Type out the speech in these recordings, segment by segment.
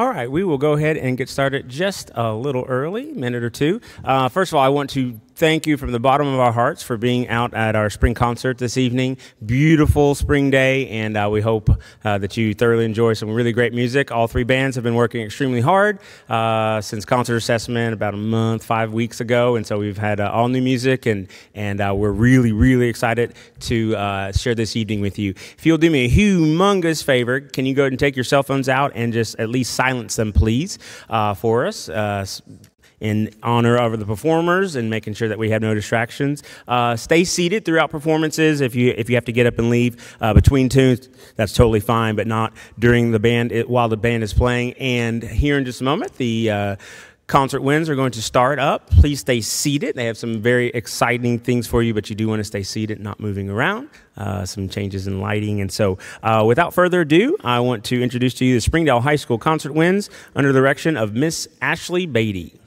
All right, we will go ahead and get started just a little early, minute or two. First of all, I want to thank you from the bottom of our hearts for being out at our spring concert this evening. Beautiful spring day, and we hope that you thoroughly enjoy some really great music. All three bands have been working extremely hard since concert assessment about a month, 5 weeks ago, and so we've had all new music, and we're really, really excited to share this evening with you. If you'll do me a humongous favor, can you go ahead and take your cell phones out and just at least silence them, please, for us. In honor of the performers and making sure that we have no distractions. Stay seated throughout performances. If you have to get up and leave between tunes, that's totally fine, but not during the band while the band is playing. And here in just a moment, the concert winds are going to start up. Please stay seated. They have some very exciting things for you, but you do want to stay seated, not moving around. Some changes in lighting. And so without further ado, I want to introduce to you the Springdale High School concert winds under the direction of Miss Ashley Beatty.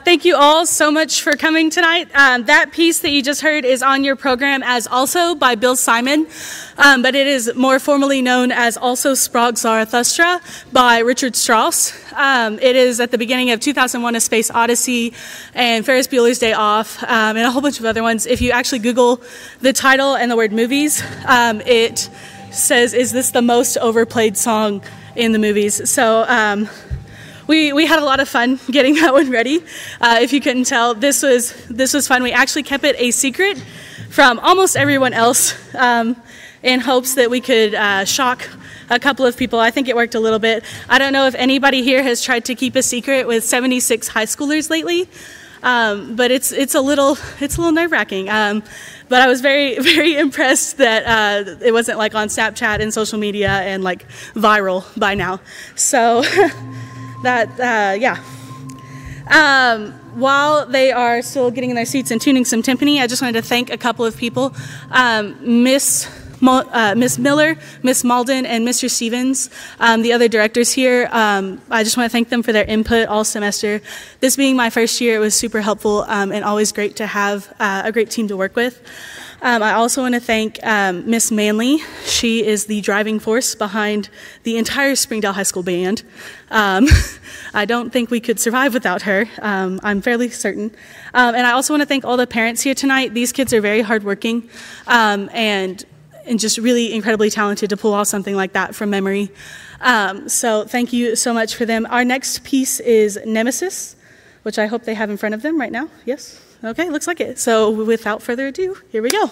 Thank you all so much for coming tonight. That piece that you just heard is on your program as Also by Bill Simon, but it is more formally known as Also Sprach Zarathustra by Richard Strauss. It is at the beginning of 2001: A Space Odyssey and Ferris Bueller's Day Off, and a whole bunch of other ones. If you actually Google the title and the word movies, it says, "Is this the most overplayed song in the movies?" So we had a lot of fun getting that one ready. If you couldn't tell, this was fun. We actually kept it a secret from almost everyone else in hopes that we could shock a couple of people. I think it worked a little bit. I don't know if anybody here has tried to keep a secret with 76 high schoolers lately, but it's a little nerve-wracking. But I was very, very impressed that it wasn't like on Snapchat and social media and like viral by now. So. Yeah. While they are still getting in their seats and tuning some timpani, I just wanted to thank a couple of people. Miss Miller, Miss Malden, and Mr. Stevens, the other directors here. I just want to thank them for their input all semester. This being my first year, it was super helpful and always great to have a great team to work with. I also want to thank Miss Manley. She is the driving force behind the entire Springdale High School Band. I don't think we could survive without her. I'm fairly certain. And I also want to thank all the parents here tonight. These kids are very hardworking and just really incredibly talented to pull off something like that from memory. So thank you so much for them. Our next piece is Nemesis, which I hope they have in front of them right now. Yes? Okay, looks like it. So without further ado, here we go.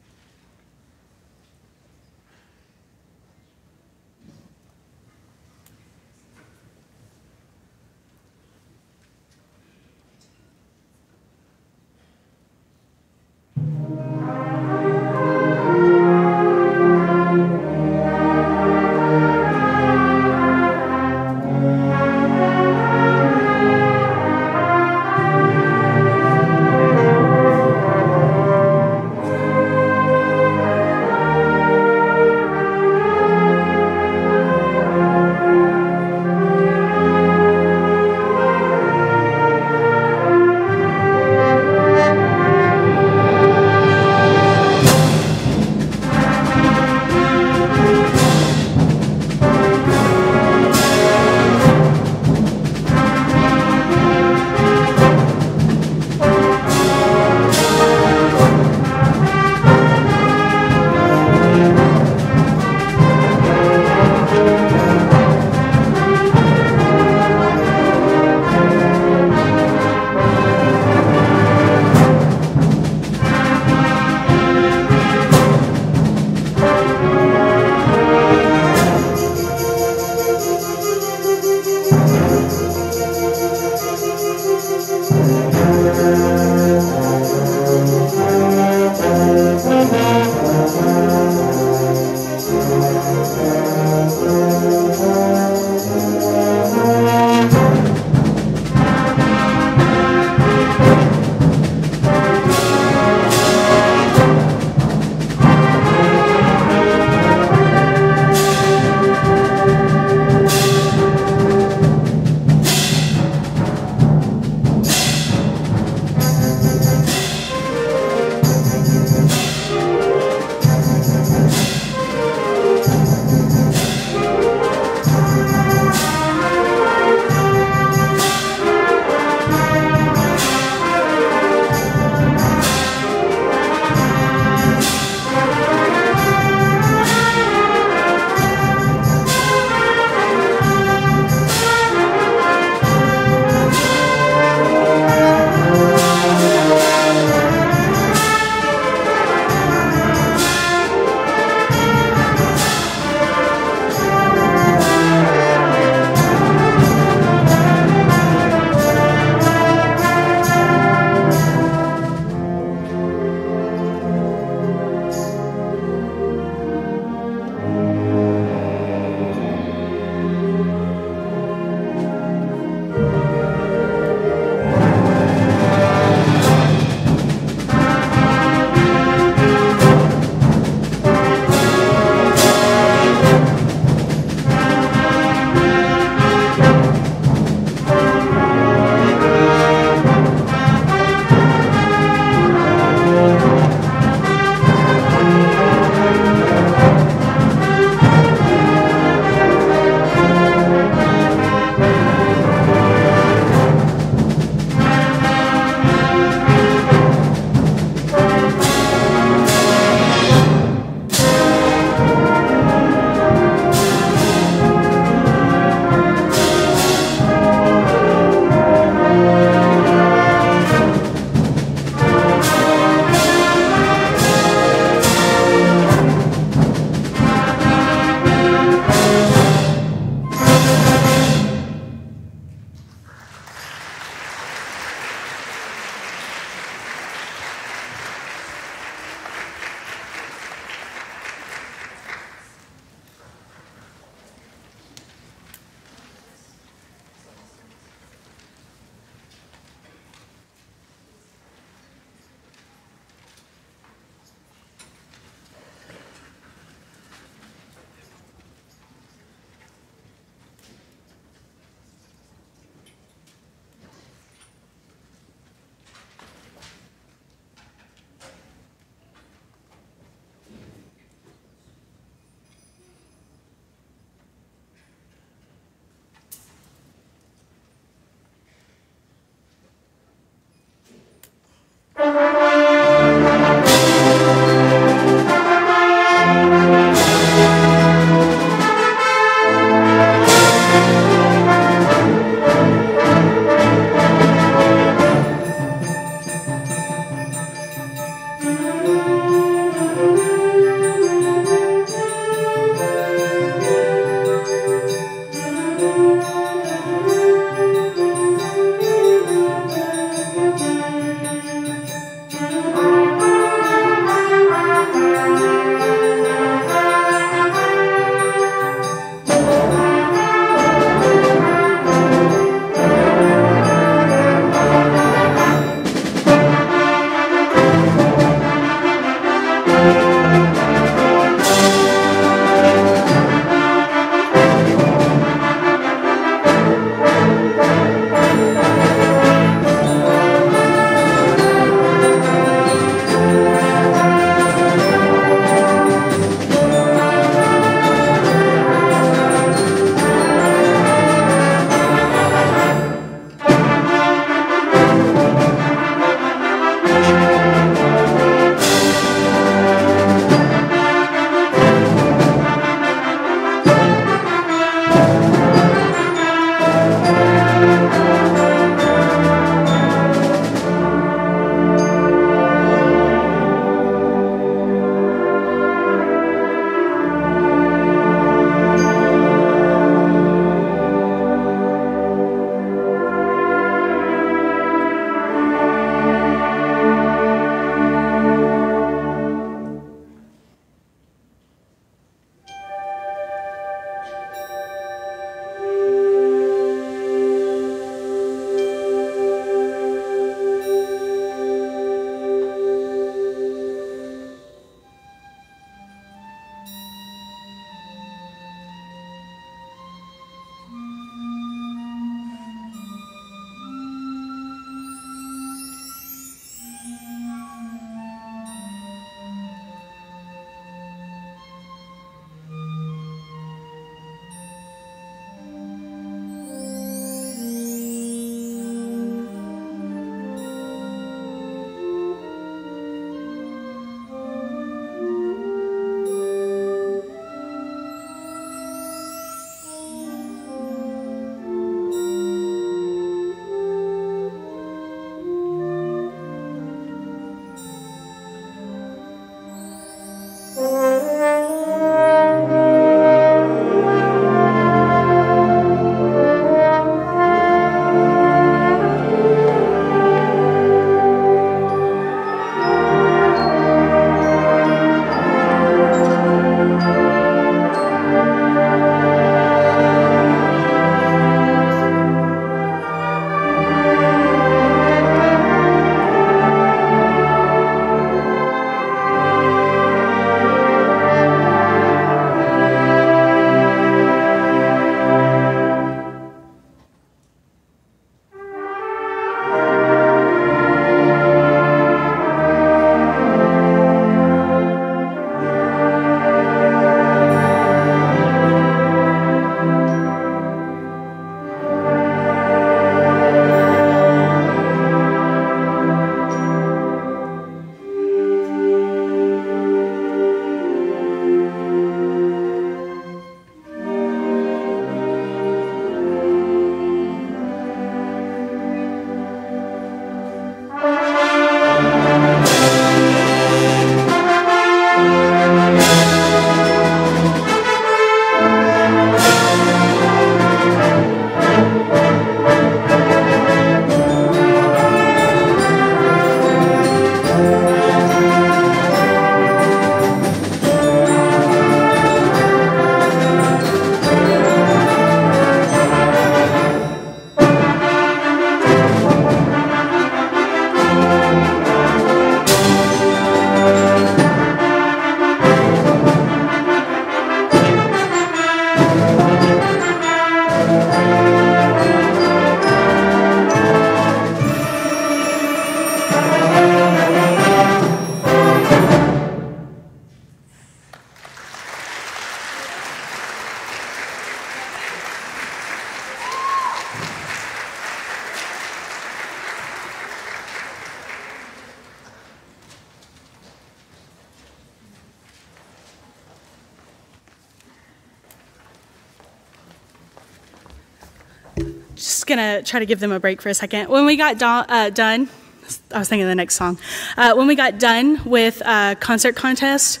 just going to try to give them a break for a second. When we got done, I was thinking of the next song. When we got done with concert contest,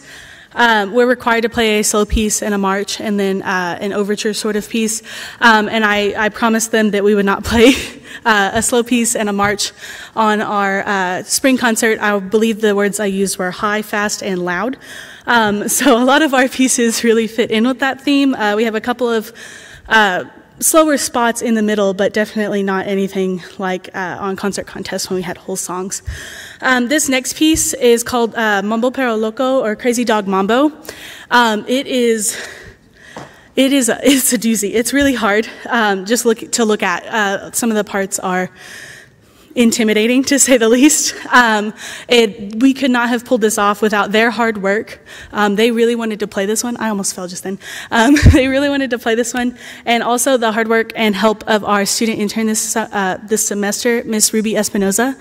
we're required to play a slow piece and a march and then an overture sort of piece. And I promised them that we would not play a slow piece and a march on our spring concert. I believe the words I used were high, fast, and loud. So a lot of our pieces really fit in with that theme. We have a couple of slower spots in the middle, but definitely not anything like on concert contest when we had whole songs. This next piece is called Mambo Pero Loco, or Crazy Dog Mambo. It's a doozy. It's really hard just to look at. Some of the parts are intimidating, to say the least. We could not have pulled this off without their hard work. They really wanted to play this one. I almost fell just then. They really wanted to play this one, and also the hard work and help of our student intern this semester, Miss Ruby Espinoza.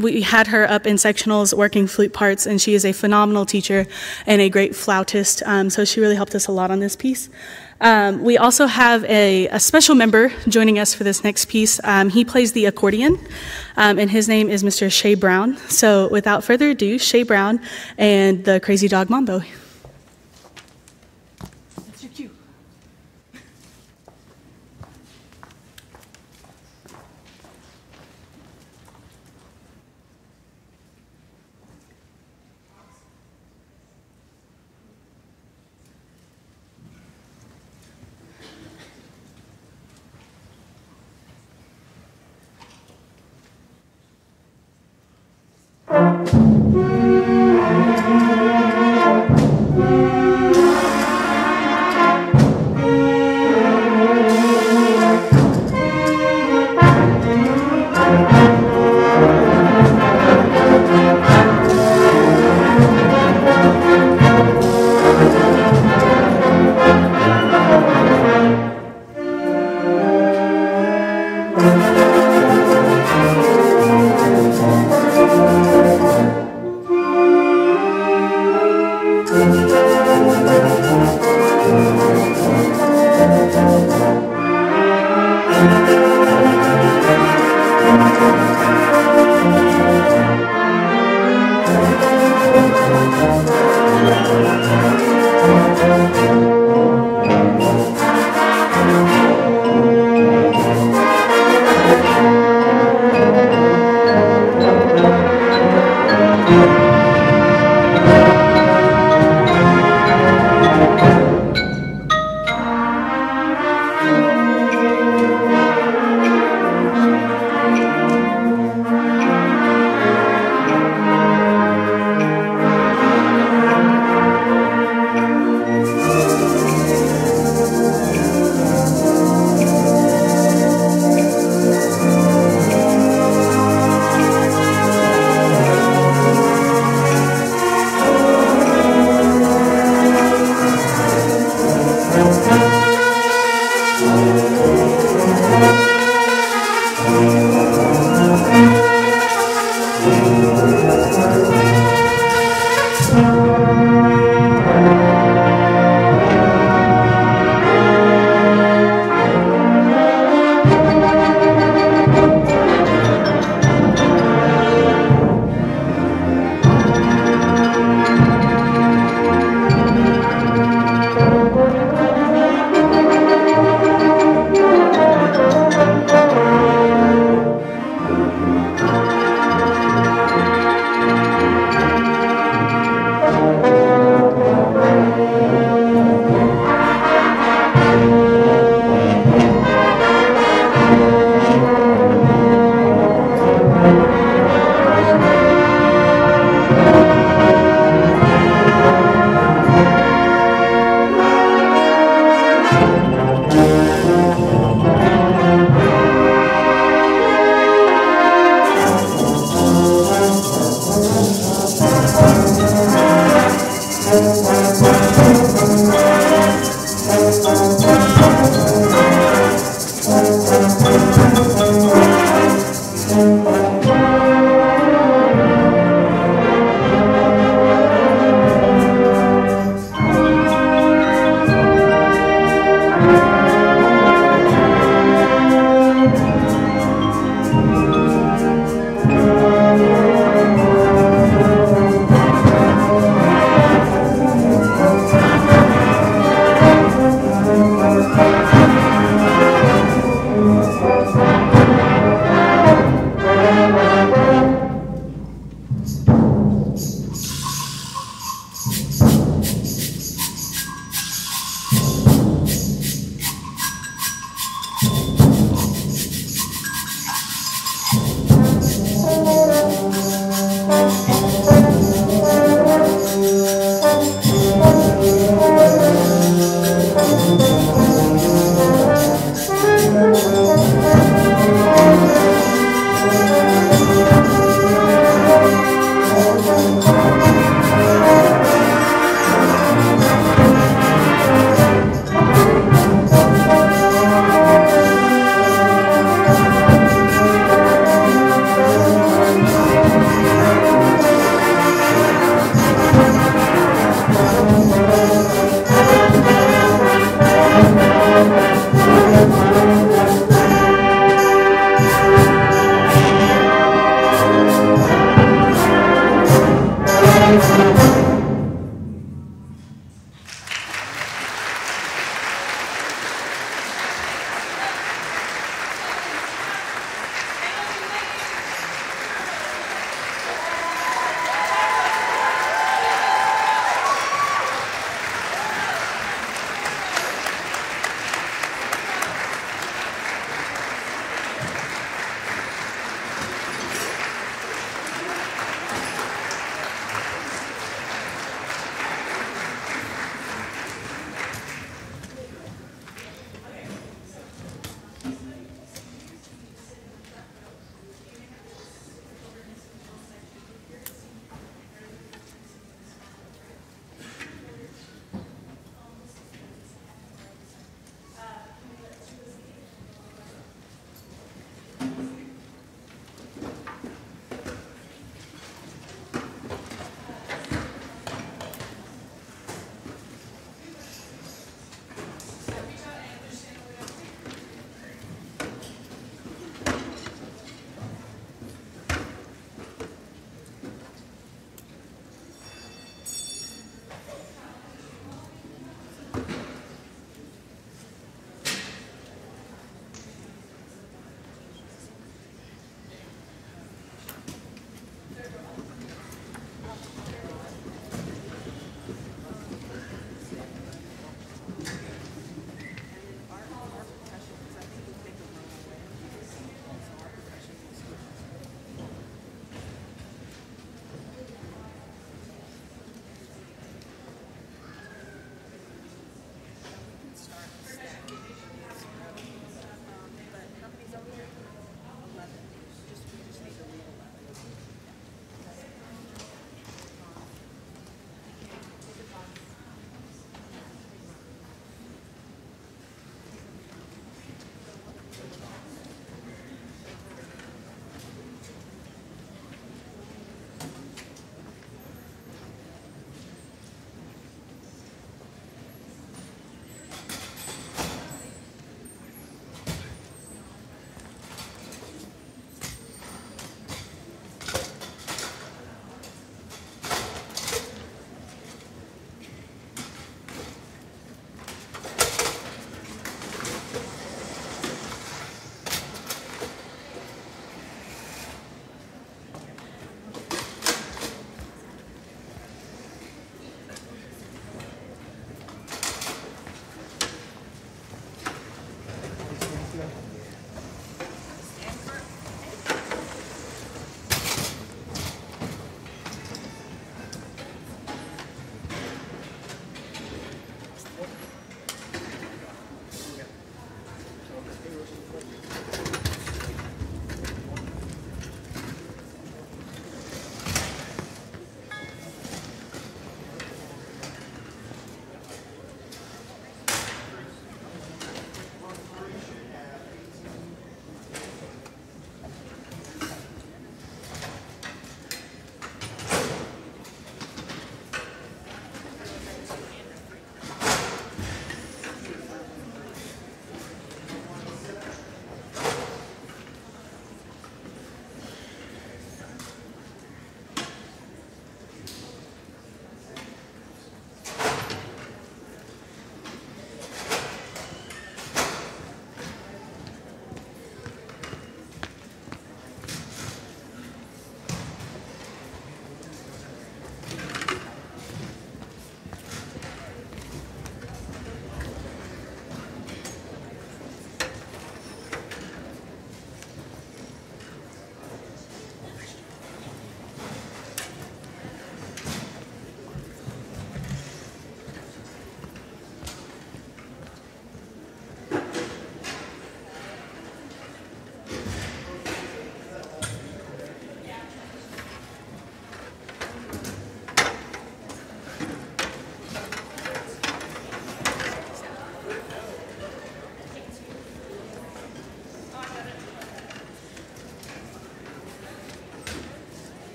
We had her up in sectionals working flute parts, and she is a phenomenal teacher and a great flautist, so she really helped us a lot on this piece. We also have a special member joining us for this next piece. He plays the accordion, and his name is Mr. Shay Brown. So without further ado, Shay Brown and the Crazy Dog Mambo. That's your cue.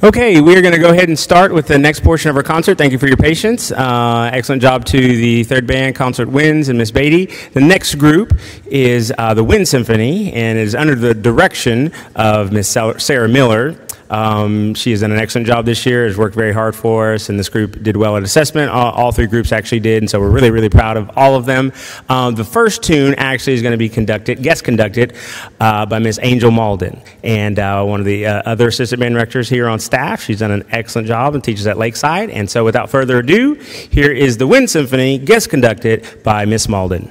Okay, we are going to go ahead and start with the next portion of our concert. Thank you for your patience. Excellent job to the third band, Concert Winds, and Miss Beatty. The next group is the Wind Symphony, and is under the direction of Miss Sarah Miller. She has done an excellent job this year, has worked very hard for us, and this group did well at assessment. All three groups actually did, and so we're really, really proud of all of them. The first tune actually is going to be guest conducted by Miss Angel Malden, and one of the other assistant band directors here on staff. She's done an excellent job and teaches at Lakeside, and so without further ado, here is the Wind Symphony, guest conducted by Miss Malden.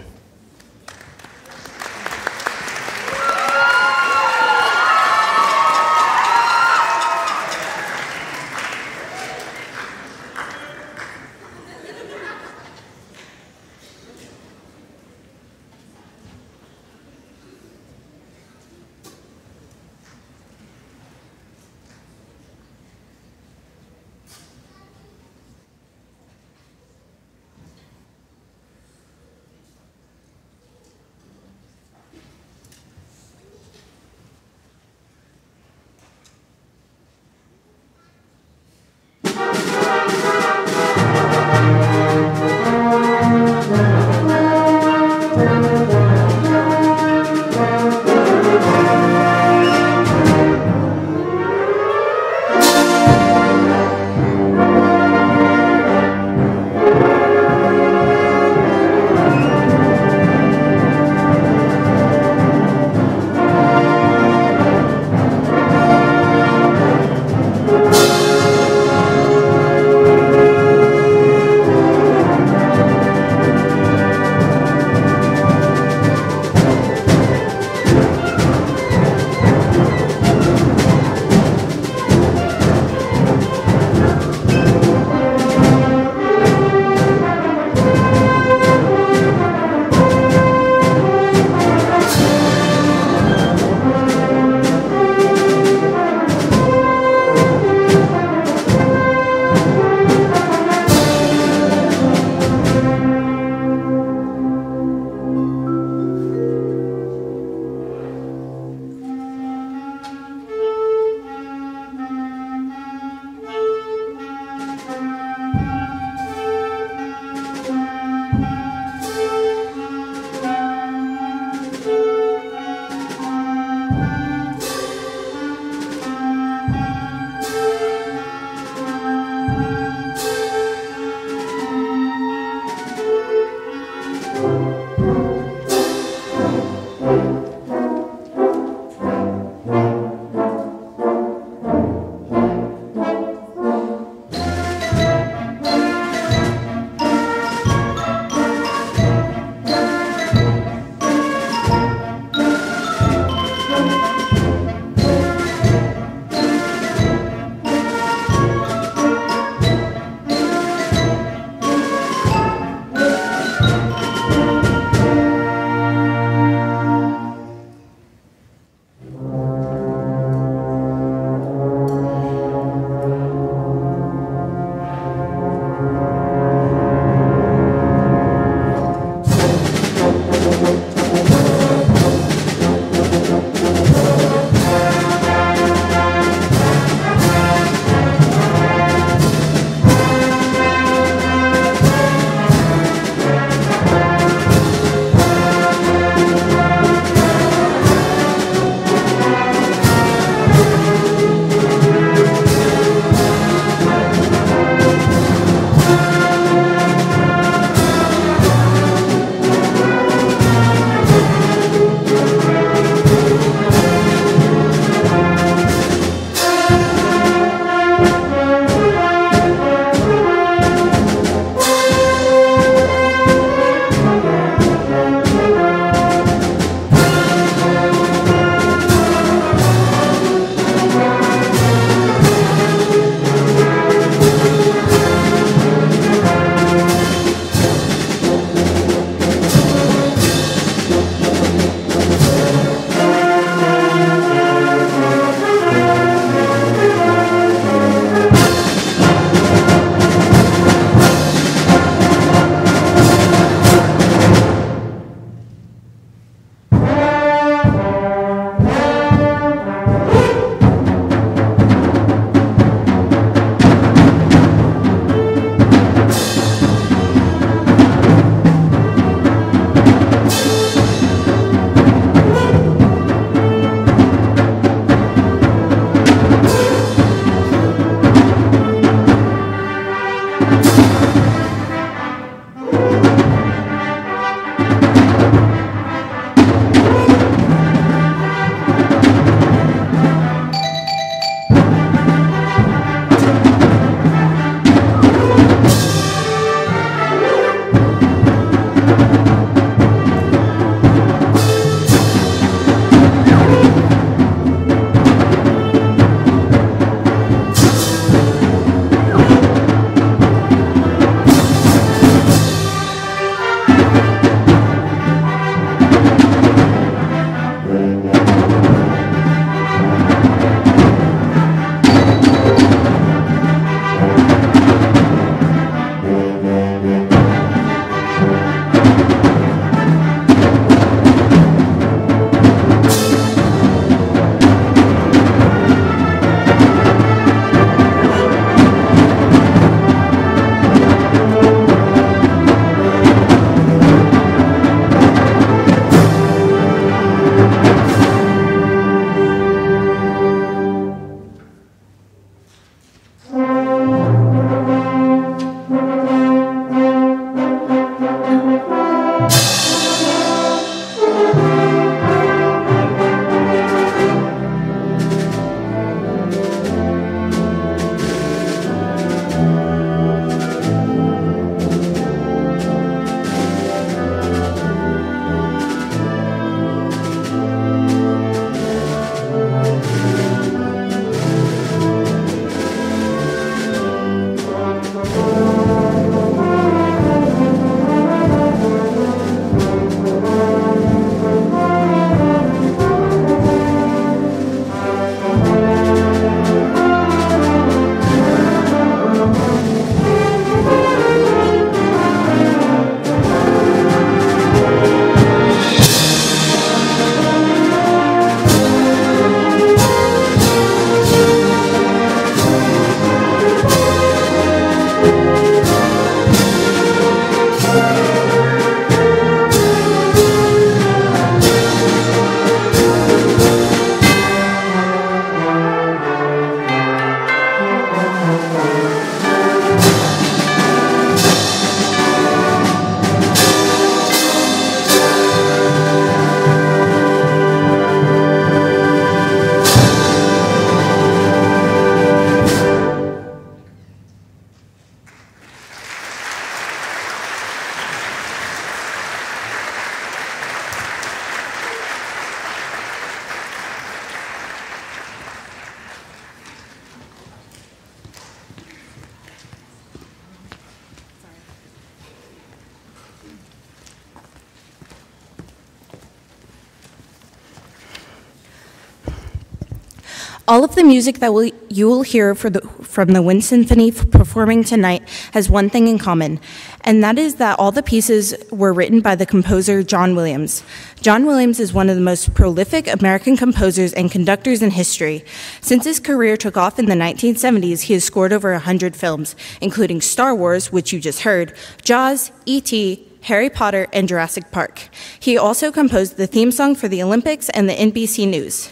All of the music that you will hear from the Wind Symphony performing tonight has one thing in common, and that is that all the pieces were written by the composer John Williams. John Williams is one of the most prolific American composers and conductors in history. Since his career took off in the 1970s, he has scored over 100 films, including Star Wars, which you just heard, Jaws, E.T., Harry Potter, and Jurassic Park. He also composed the theme song for the Olympics and the NBC News.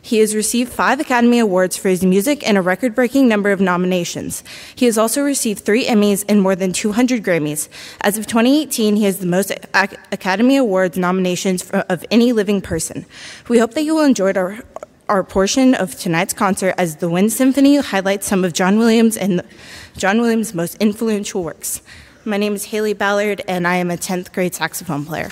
He has received 5 Academy Awards for his music and a record-breaking number of nominations. He has also received 3 Emmys and more than 200 Grammys. As of 2018, he has the most Academy Awards nominations of any living person. We hope that you will enjoy our portion of tonight's concert as the Wind Symphony highlights some of John Williams' most influential works. My name is Haley Ballard, and I am a 10th grade saxophone player.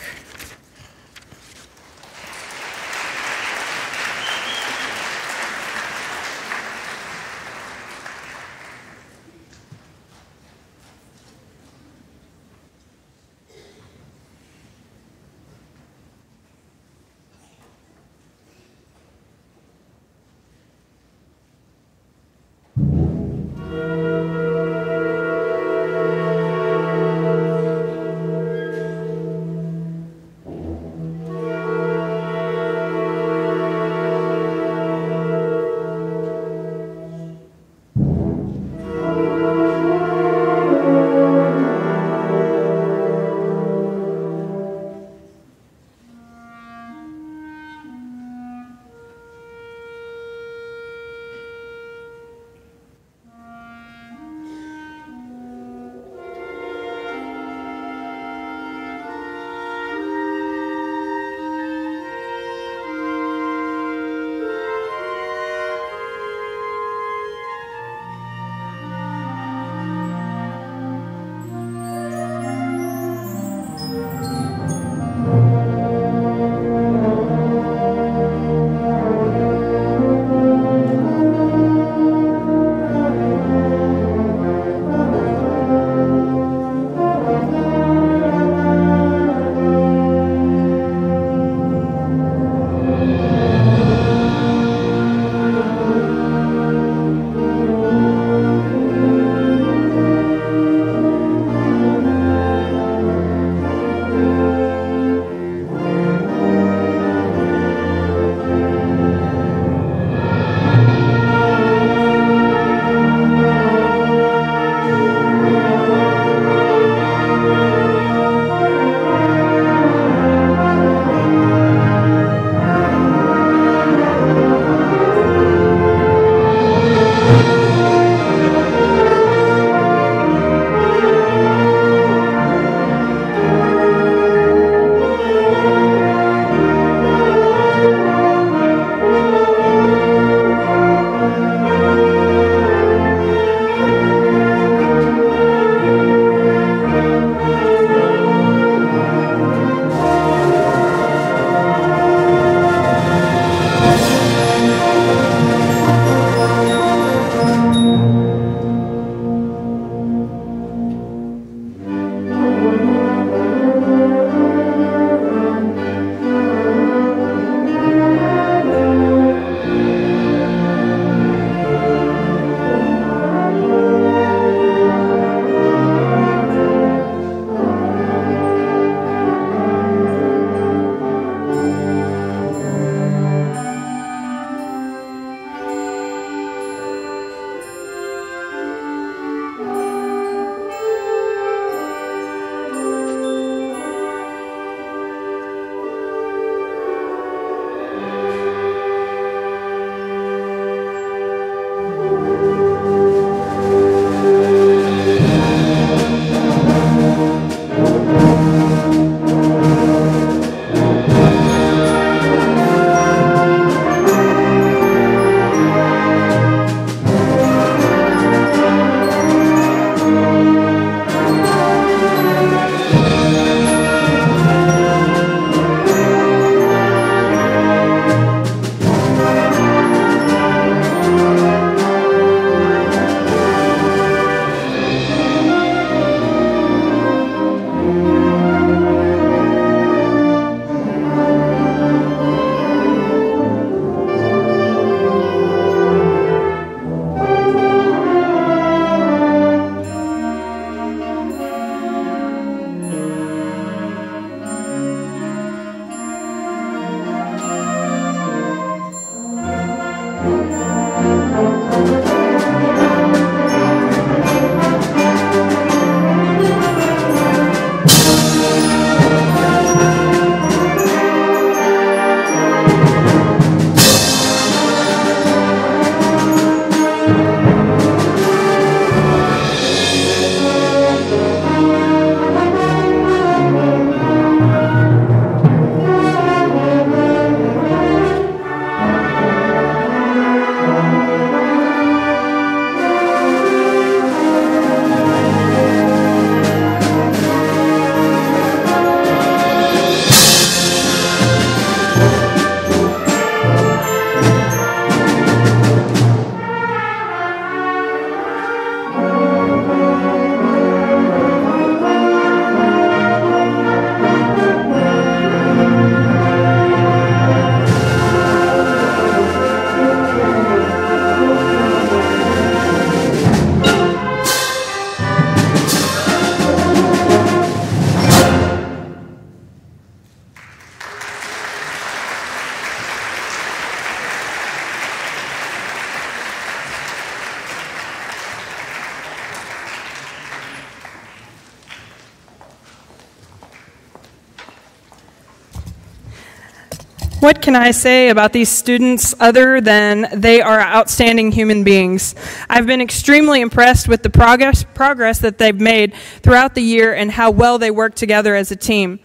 What can I say about these students other than they are outstanding human beings? I've been extremely impressed with the progress that they've made throughout the year and how well they work together as a team.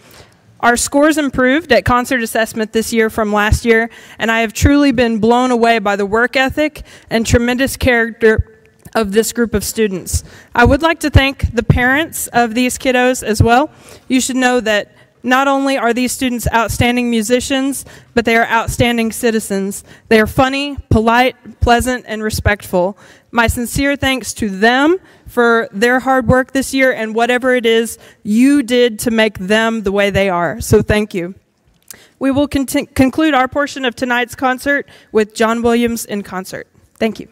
Our scores improved at concert assessment this year from last year, and I have truly been blown away by the work ethic and tremendous character of this group of students. I would like to thank the parents of these kiddos as well. You should know that not only are these students outstanding musicians, but they are outstanding citizens. They are funny, polite, pleasant, and respectful. My sincere thanks to them for their hard work this year and whatever it is you did to make them the way they are. So thank you. We will conclude our portion of tonight's concert with John Williams in concert. Thank you.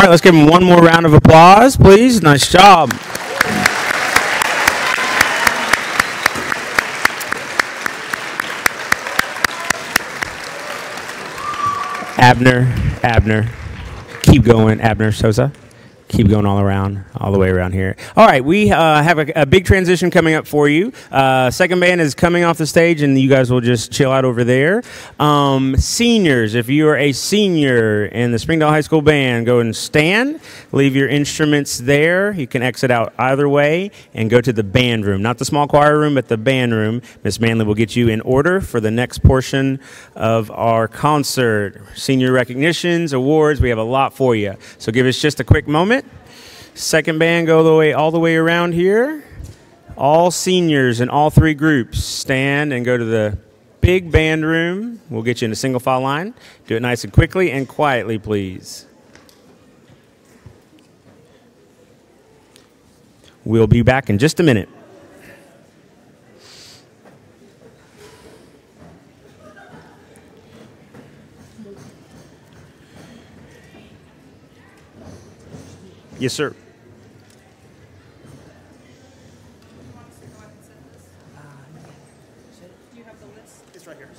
right, let's give them one more round of applause, please. Nice job. Abner. Keep going, Abner Sosa. Keep going all the way around here. All right, we have a big transition coming up for you. Second band is coming off the stage, and you guys will just chill out over there. Seniors, if you are a senior in the Springdale High School Band, go and stand. Leave your instruments there. You can exit out either way and go to the band room. Not the small choir room, but the band room. Miss Manley will get you in order for the next portion of our concert. Senior recognitions, awards, we have a lot for you. So give us just a quick moment. Second band, go all the way around here. All seniors in all three groups, stand and go to the big band room. We'll get you in a single file line. Do it nice and quickly and quietly, please. We'll be back in just a minute. Yes, sir. Do you have the list? It's right here.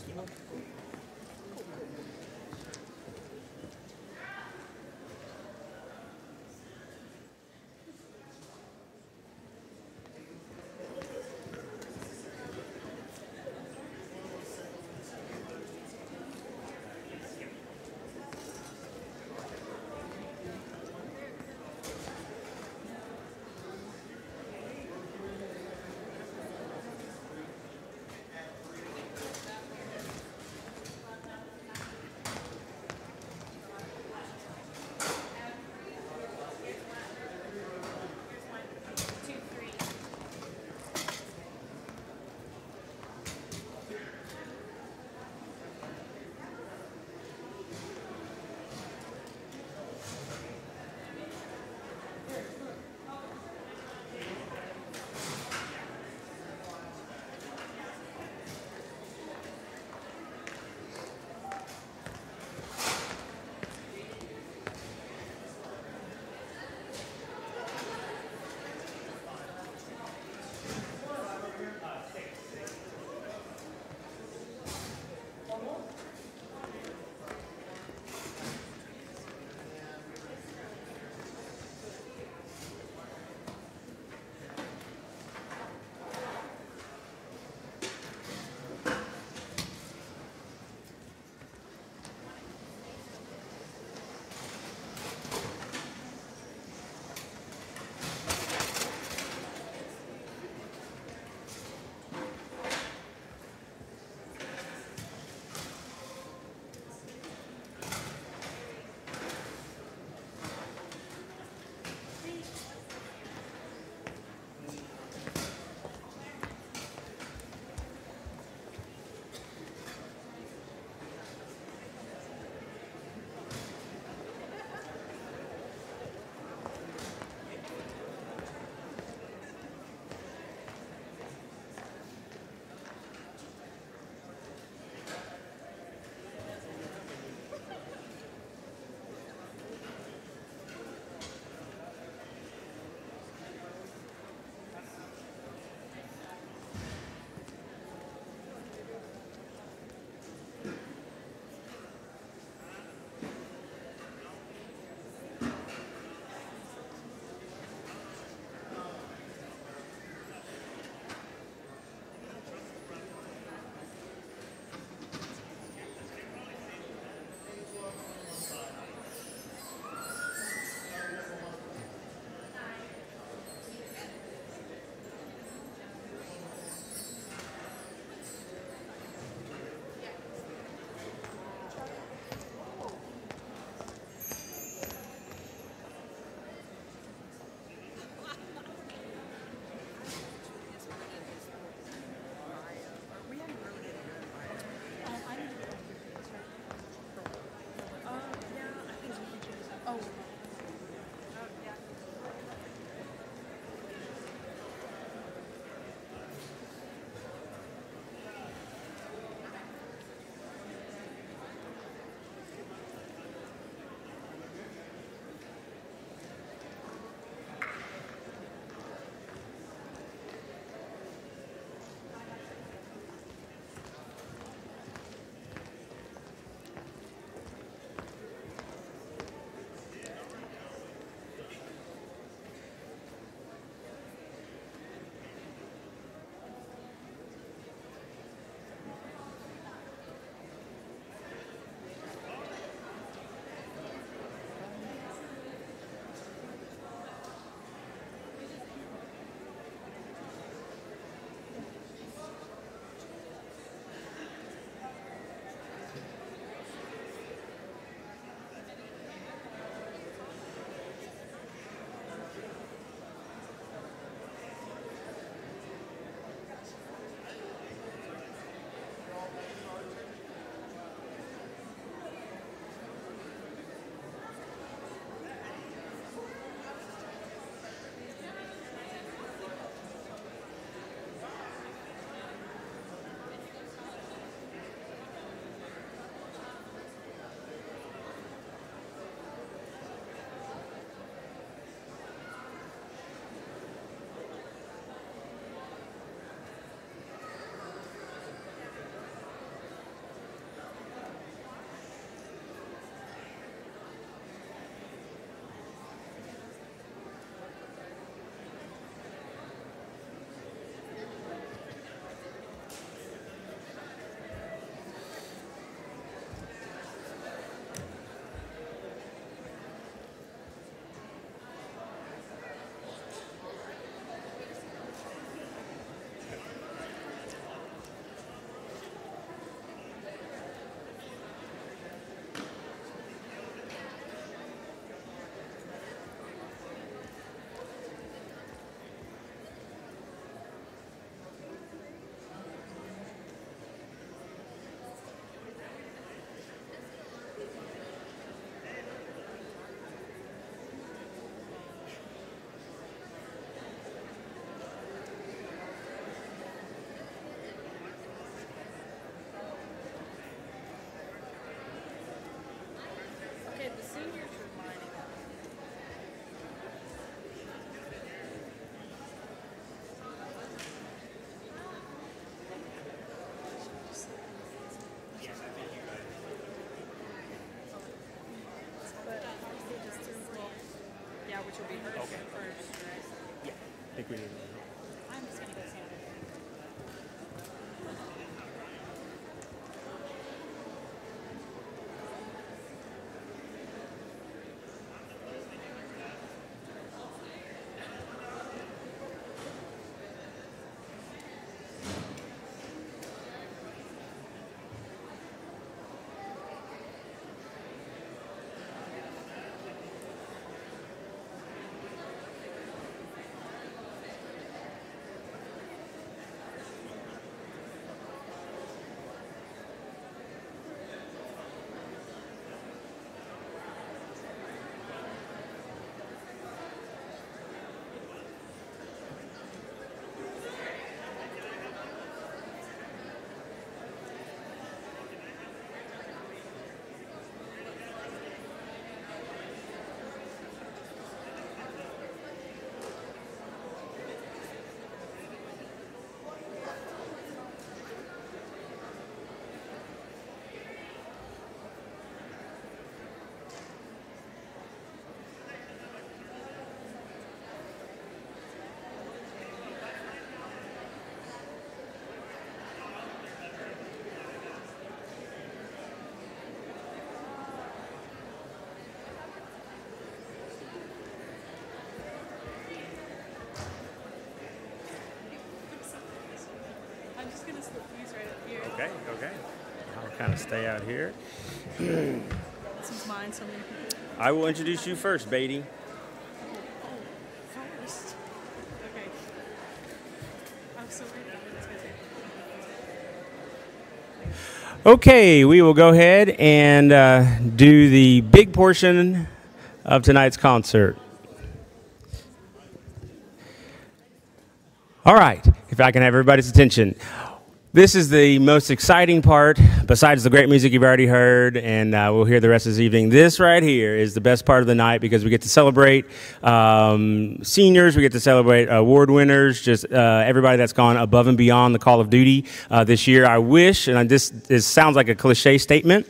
which will be her first, right? Yeah, I think we need. I'm just going to go stand there. I'm just going to slip these right up here. Okay, okay. I'll kind of stay out here. This is mine, so I'm going to keep it. I will introduce you first, Beatty. First. Okay. I'm so worried about what it's going to take. Okay, we will go ahead and do the big portion of tonight's concert. All right, if I can have everybody's attention. This is the most exciting part, besides the great music you've already heard, and we'll hear the rest of this evening. This right here is the best part of the night because we get to celebrate seniors, we get to celebrate award winners, just everybody that's gone above and beyond the call of duty this year. I wish, and this sounds like a cliche statement,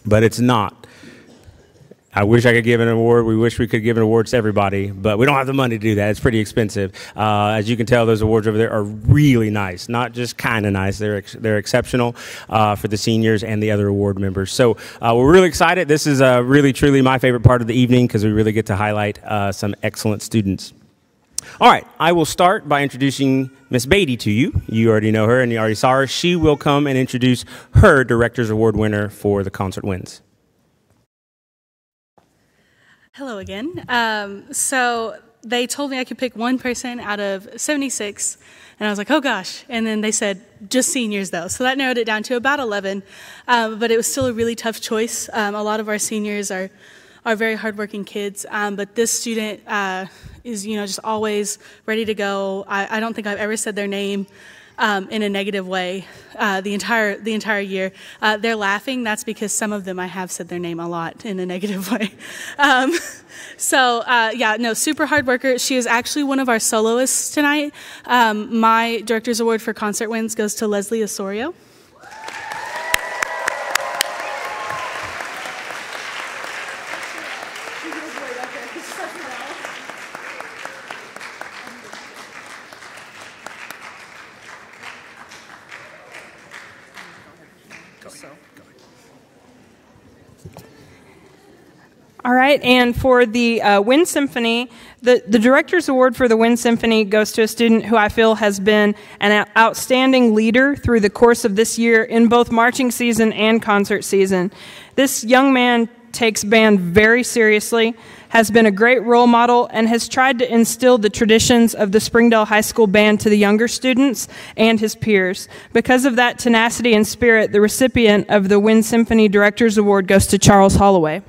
but it's not. I wish I could give an award. We wish we could give an award to everybody, but we don't have the money to do that. It's pretty expensive. As you can tell, those awards over there are really nice, not just kind of nice. They're exceptional for the seniors and the other award members. So we're really excited. This is really, truly my favorite part of the evening because we really get to highlight some excellent students. All right, I will start by introducing Miss Beatty to you. You already know her and you already saw her. She will come and introduce her Director's Award winner for the Concert Wins. Hello again. So they told me I could pick one person out of 76, and I was like, oh gosh. And then they said, just seniors though. So that narrowed it down to about 11, but it was still a really tough choice. A lot of our seniors are very hardworking kids, but this student is, just always ready to go. I don't think I've ever said their name in a negative way the entire year. They're laughing. That's because some of them I have said their name a lot in a negative way. Super hard worker. She is actually one of our soloists tonight. My Director's Award for Concert Wins goes to Leslie Osorio. All right, and for the Wind Symphony, the Director's Award for the Wind Symphony goes to a student who I feel has been an outstanding leader through the course of this year in both marching season and concert season. This young man takes band very seriously, has been a great role model, and has tried to instill the traditions of the Springdale High School Band to the younger students and his peers. Because of that tenacity and spirit, the recipient of the Wind Symphony Director's Award goes to Charles Holloway.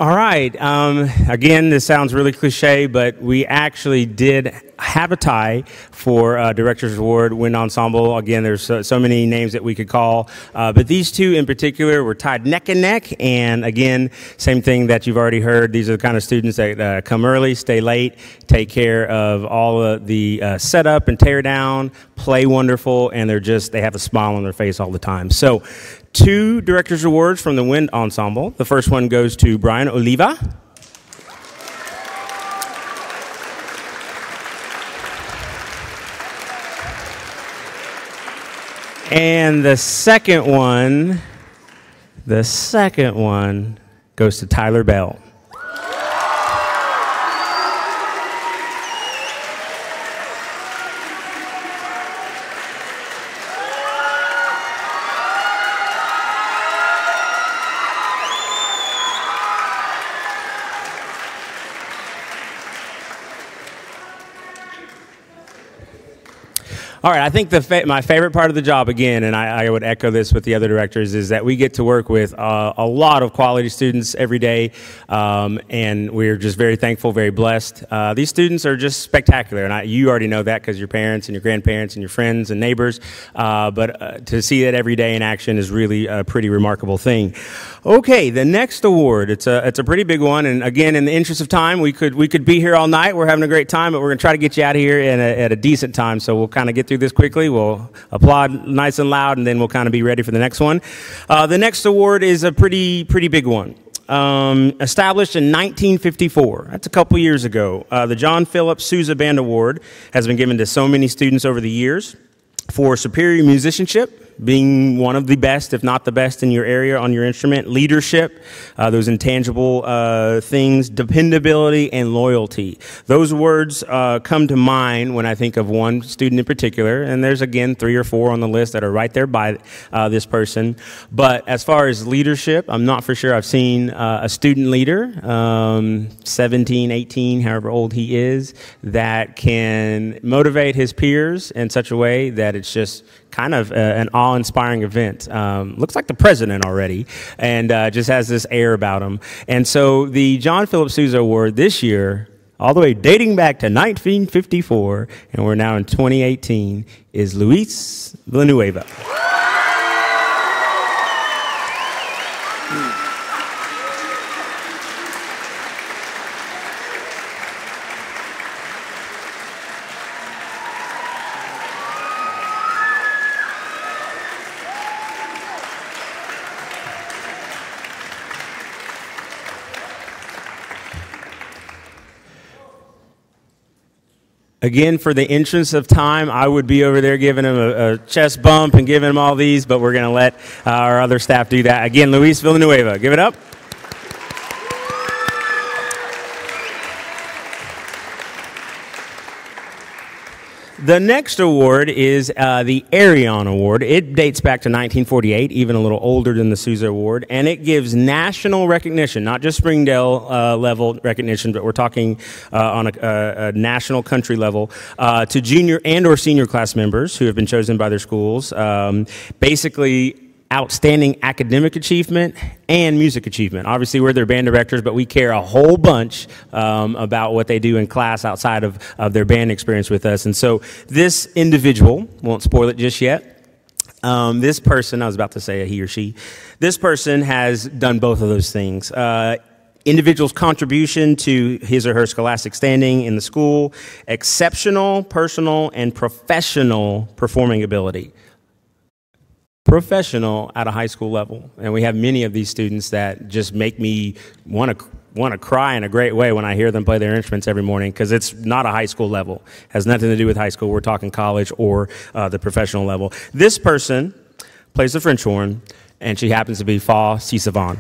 All right. Again, this sounds really cliche, but we actually did have a tie for Director's Award Wind Ensemble. Again, there's so many names that we could call, but these two in particular were tied neck and neck. And again, same thing that you've already heard. These are the kind of students that come early, stay late, take care of all of the setup and tear down, play wonderful, and they have a smile on their face all the time. So 2 Director's Awards from the Wind Ensemble. The first one goes to Brian Oliva. And the second one goes to Tyler Bell. All right, I think my favorite part of the job, again, and I would echo this with the other directors, is that we get to work with a lot of quality students every day, and we're just very thankful, very blessed. These students are just spectacular, and you already know that because your parents and your grandparents and your friends and neighbors, but to see it every day in action is really a pretty remarkable thing. Okay, the next award, it's a pretty big one, and again, in the interest of time, we could be here all night. We're having a great time, but we're going to try to get you out of here at a decent time, so we'll kind of get through this quickly. We'll applaud nice and loud, and then we'll kind of be ready for the next one. The next award is a pretty big one. Established in 1954. That's a couple years ago. The John Philip Sousa Band Award has been given to so many students over the years for superior musicianship, being one of the best, if not the best in your area on your instrument, leadership, those intangible things, dependability, and loyalty. Those words come to mind when I think of one student in particular, and there's, again, 3 or 4 on the list that are right there by this person. But as far as leadership, I'm not for sure I've seen a student leader, 17, 18, however old he is, that can motivate his peers in such a way that it's just kind of an awe-inspiring event. Looks like the president already, and just has this air about him. And so the John Philip Sousa Award this year, all the way dating back to 1954, and we're now in 2018, is Luis Villanueva. Again, for the interest of time, I would be over there giving him a chest bump and giving him all these, but we're going to let our other staff do that. Again, Luis Villanueva, give it up. The next award is the Arion Award. It dates back to 1948, even a little older than the Sousa Award, and it gives national recognition, not just Springdale level recognition, but we're talking on a national country level, to junior and or senior class members who have been chosen by their schools. Basically, outstanding academic achievement and music achievement. Obviously, we're their band directors, but we care a whole bunch about what they do in class outside of their band experience with us. And so this individual, won't spoil it just yet, this person, I was about to say a he or she, this person has done both of those things. Individual's contribution to his or her scholastic standing in the school, exceptional, personal, and professional performing ability. Professional at a high school level, and we have many of these students that just make me want to cry in a great way when I hear them play their instruments every morning, because it's not a high school level. It has nothing to do with high school. We're talking college or the professional level. This person plays the French horn, and she happens to be Fa Sisavan.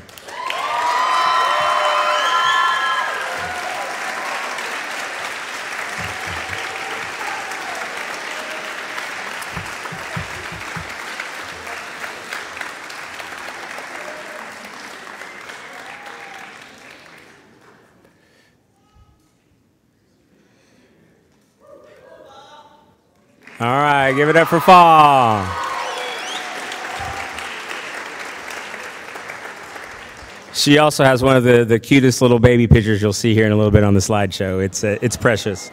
All right, give it up for Fa. She also has one of the cutest little baby pictures you'll see here in a little bit on the slideshow. It's precious.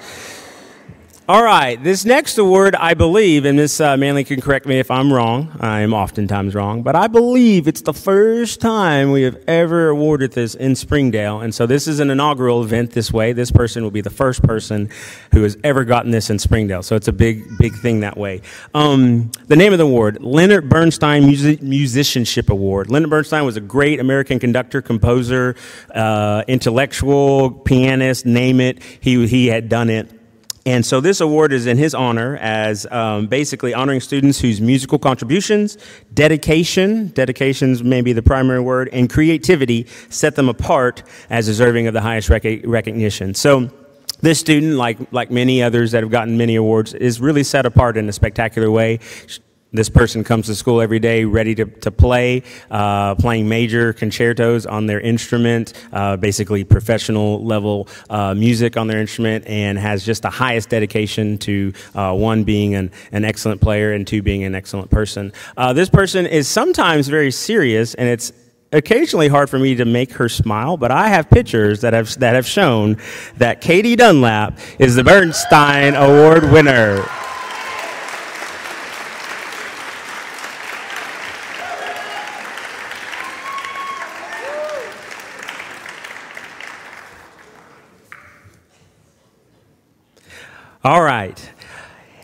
All right, this next award, I believe, and Miss Manley can correct me if I'm wrong. I am oftentimes wrong, but I believe it's the first time we have ever awarded this in Springdale. And so this is an inaugural event this way. This person will be the first person who has ever gotten this in Springdale. So it's a big thing that way. The name of the award, Leonard Bernstein Musicianship Award. Leonard Bernstein was a great American conductor, composer, intellectual, pianist, name it. He had done it. And so this award is in his honor as basically honoring students whose musical contributions, dedications may be the primary word, and creativity set them apart as deserving of the highest recognition. So this student, like many others that have gotten many awards, is really set apart in a spectacular way. This person comes to school every day ready to play, playing major concertos on their instrument, basically professional level music on their instrument, and has just the highest dedication to one, being an excellent player, and two, being an excellent person. This person is sometimes very serious, and it's occasionally hard for me to make her smile, but I have pictures that have shown that Katie Dunlap is the Bernstein Award winner. All right.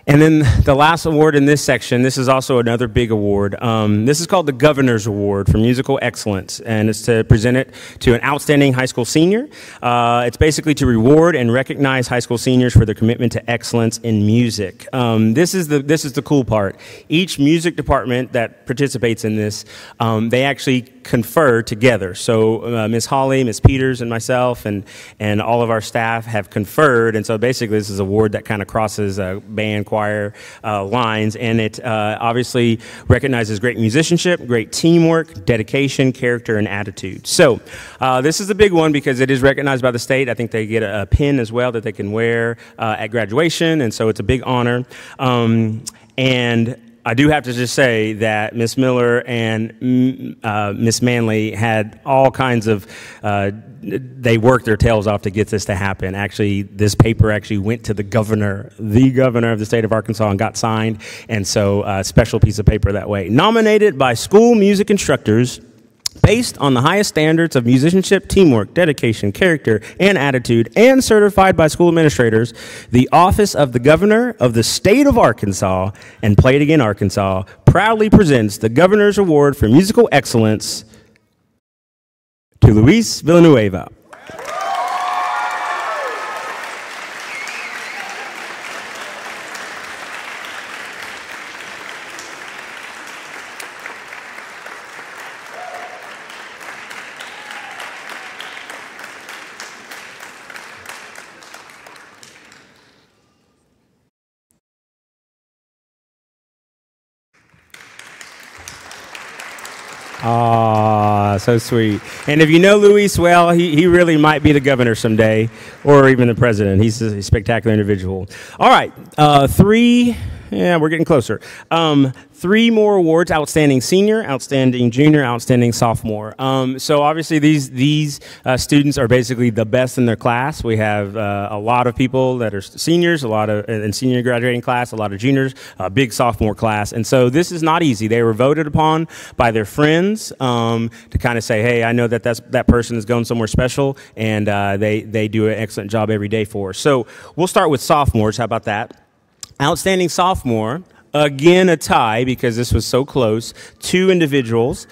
And then the last award in this section, this is also another big award. This is called the Governor's Award for Musical Excellence, and it's to present it to an outstanding high school senior. It's basically to reward and recognize high school seniors for their commitment to excellence in music. This is the cool part. Each music department that participates in this, they actually confer together. So Miss Holly, Miss Peters, and myself, and all of our staff have conferred, and so basically this is an award that kind of crosses band, choir lines, and it obviously recognizes great musicianship, great teamwork, dedication, character, and attitude. So this is a big one because it is recognized by the state. I think they get a pin as well that they can wear at graduation, and so it's a big honor. And I do have to just say that Miss Miller and Miss Manley had all kinds of, they worked their tails off to get this to happen. Actually, this paper actually went to the governor of the state of Arkansas, and got signed. And so a special piece of paper that way. Nominated by school music instructors based on the highest standards of musicianship, teamwork, dedication, character, and attitude, and certified by school administrators, the Office of the Governor of the State of Arkansas and Play It Again, Arkansas proudly presents the Governor's Award for Musical Excellence to Luis Villanueva. Aw, so sweet. And if you know Luis well, he really might be the governor someday, or even the president. He's a spectacular individual. All right, we're getting closer. 3 more awards: outstanding senior, outstanding junior, outstanding sophomore. So obviously these students are basically the best in their class. We have a lot of people that are seniors, a lot of in senior graduating class, a lot of juniors, a big sophomore class. And so this is not easy. They were voted upon by their friends to kind of say, hey, I know that person is going somewhere special, and they do an excellent job every day for us. So we'll start with sophomores. How about that? Outstanding sophomore. Again, a tie because this was so close. 2 individuals.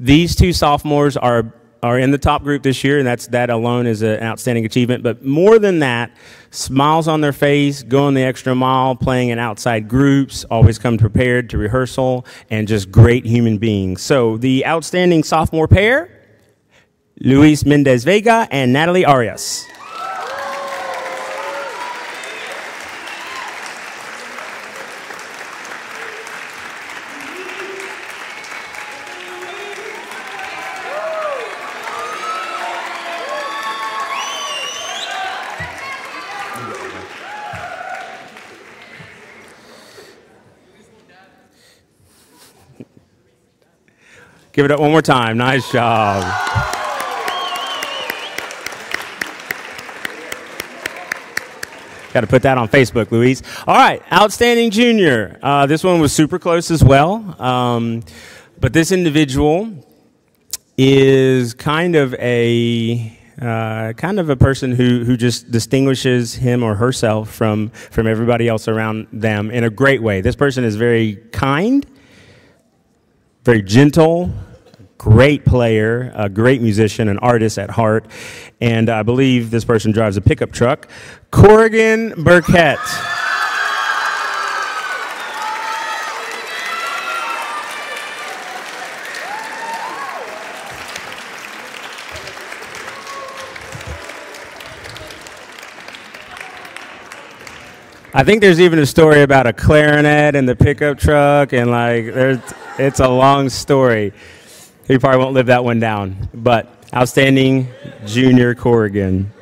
These 2 sophomores are in the top group this year, and that alone is an outstanding achievement. But more than that, smiles on their face, going the extra mile, playing in outside groups, always come prepared to rehearsal, and just great human beings. So the outstanding sophomore pair, Luis Mendez Vega and Natalie Arias. Give it up one more time. Nice job. Got to put that on Facebook, Louise. All right, outstanding junior. This one was super close as well. But this individual is kind of a person who just distinguishes him or herself from everybody else around them in a great way. This person is very kind, very gentle, great player, a great musician, an artist at heart, and I believe this person drives a pickup truck. Corrigan Burkett. I think there's even a story about a clarinet and the pickup truck, and it's a long story. He probably won't live that one down, but outstanding junior Corrigan.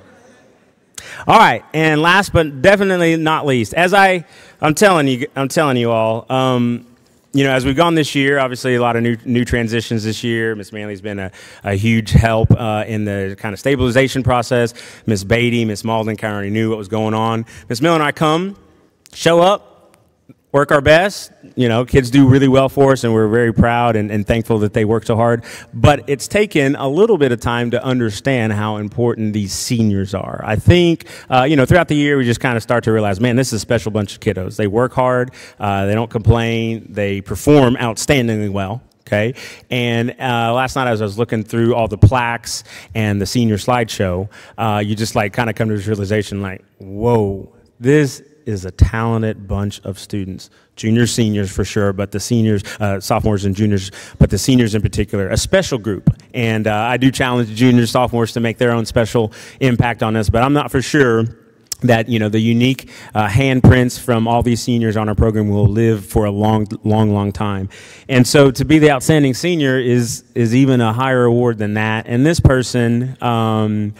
All right, and last but definitely not least, as I'm telling you all, as we've gone this year, obviously a lot of new transitions this year. Miss Manley's been a huge help in the kind of stabilization process. Miss Beatty, Miss Malden kind of already knew what was going on. Miss Miller and I show up, work our best. Kids do really well for us, and we're very proud and thankful that they work so hard. But it's taken a little bit of time to understand how important these seniors are. I think, throughout the year, we just kind of start to realize, man, this is a special bunch of kiddos. They work hard. They don't complain. They perform outstandingly well. Okay, and last night as I was looking through all the plaques and the senior slideshow, you just kind of come to this realization, whoa, this is a talented bunch of students. Juniors, seniors for sure, but the seniors, sophomores and juniors, but the seniors in particular, a special group. And I do challenge the juniors, sophomores to make their own special impact on this, but I'm not for sure that the unique handprints from all these seniors on our program will live for a long time. And so to be the outstanding senior is even a higher award than that. And this person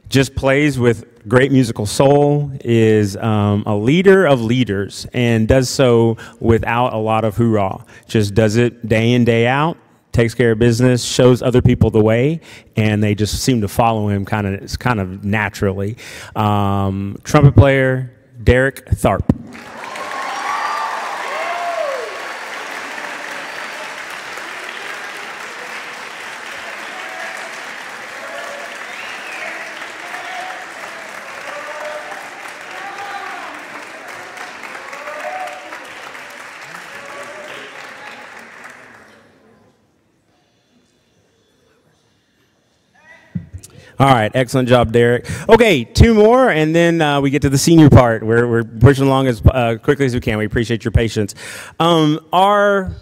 just plays with great musical soul, is a leader of leaders, and does so without a lot of hoorah. Just does it day in, day out, takes care of business, shows other people the way, and they just seem to follow him kind of naturally. Trumpet player, Derek Tharp. All right, excellent job, Derek. Okay, two more, and then we get to the senior part. We're pushing along as quickly as we can. We appreciate your patience. Our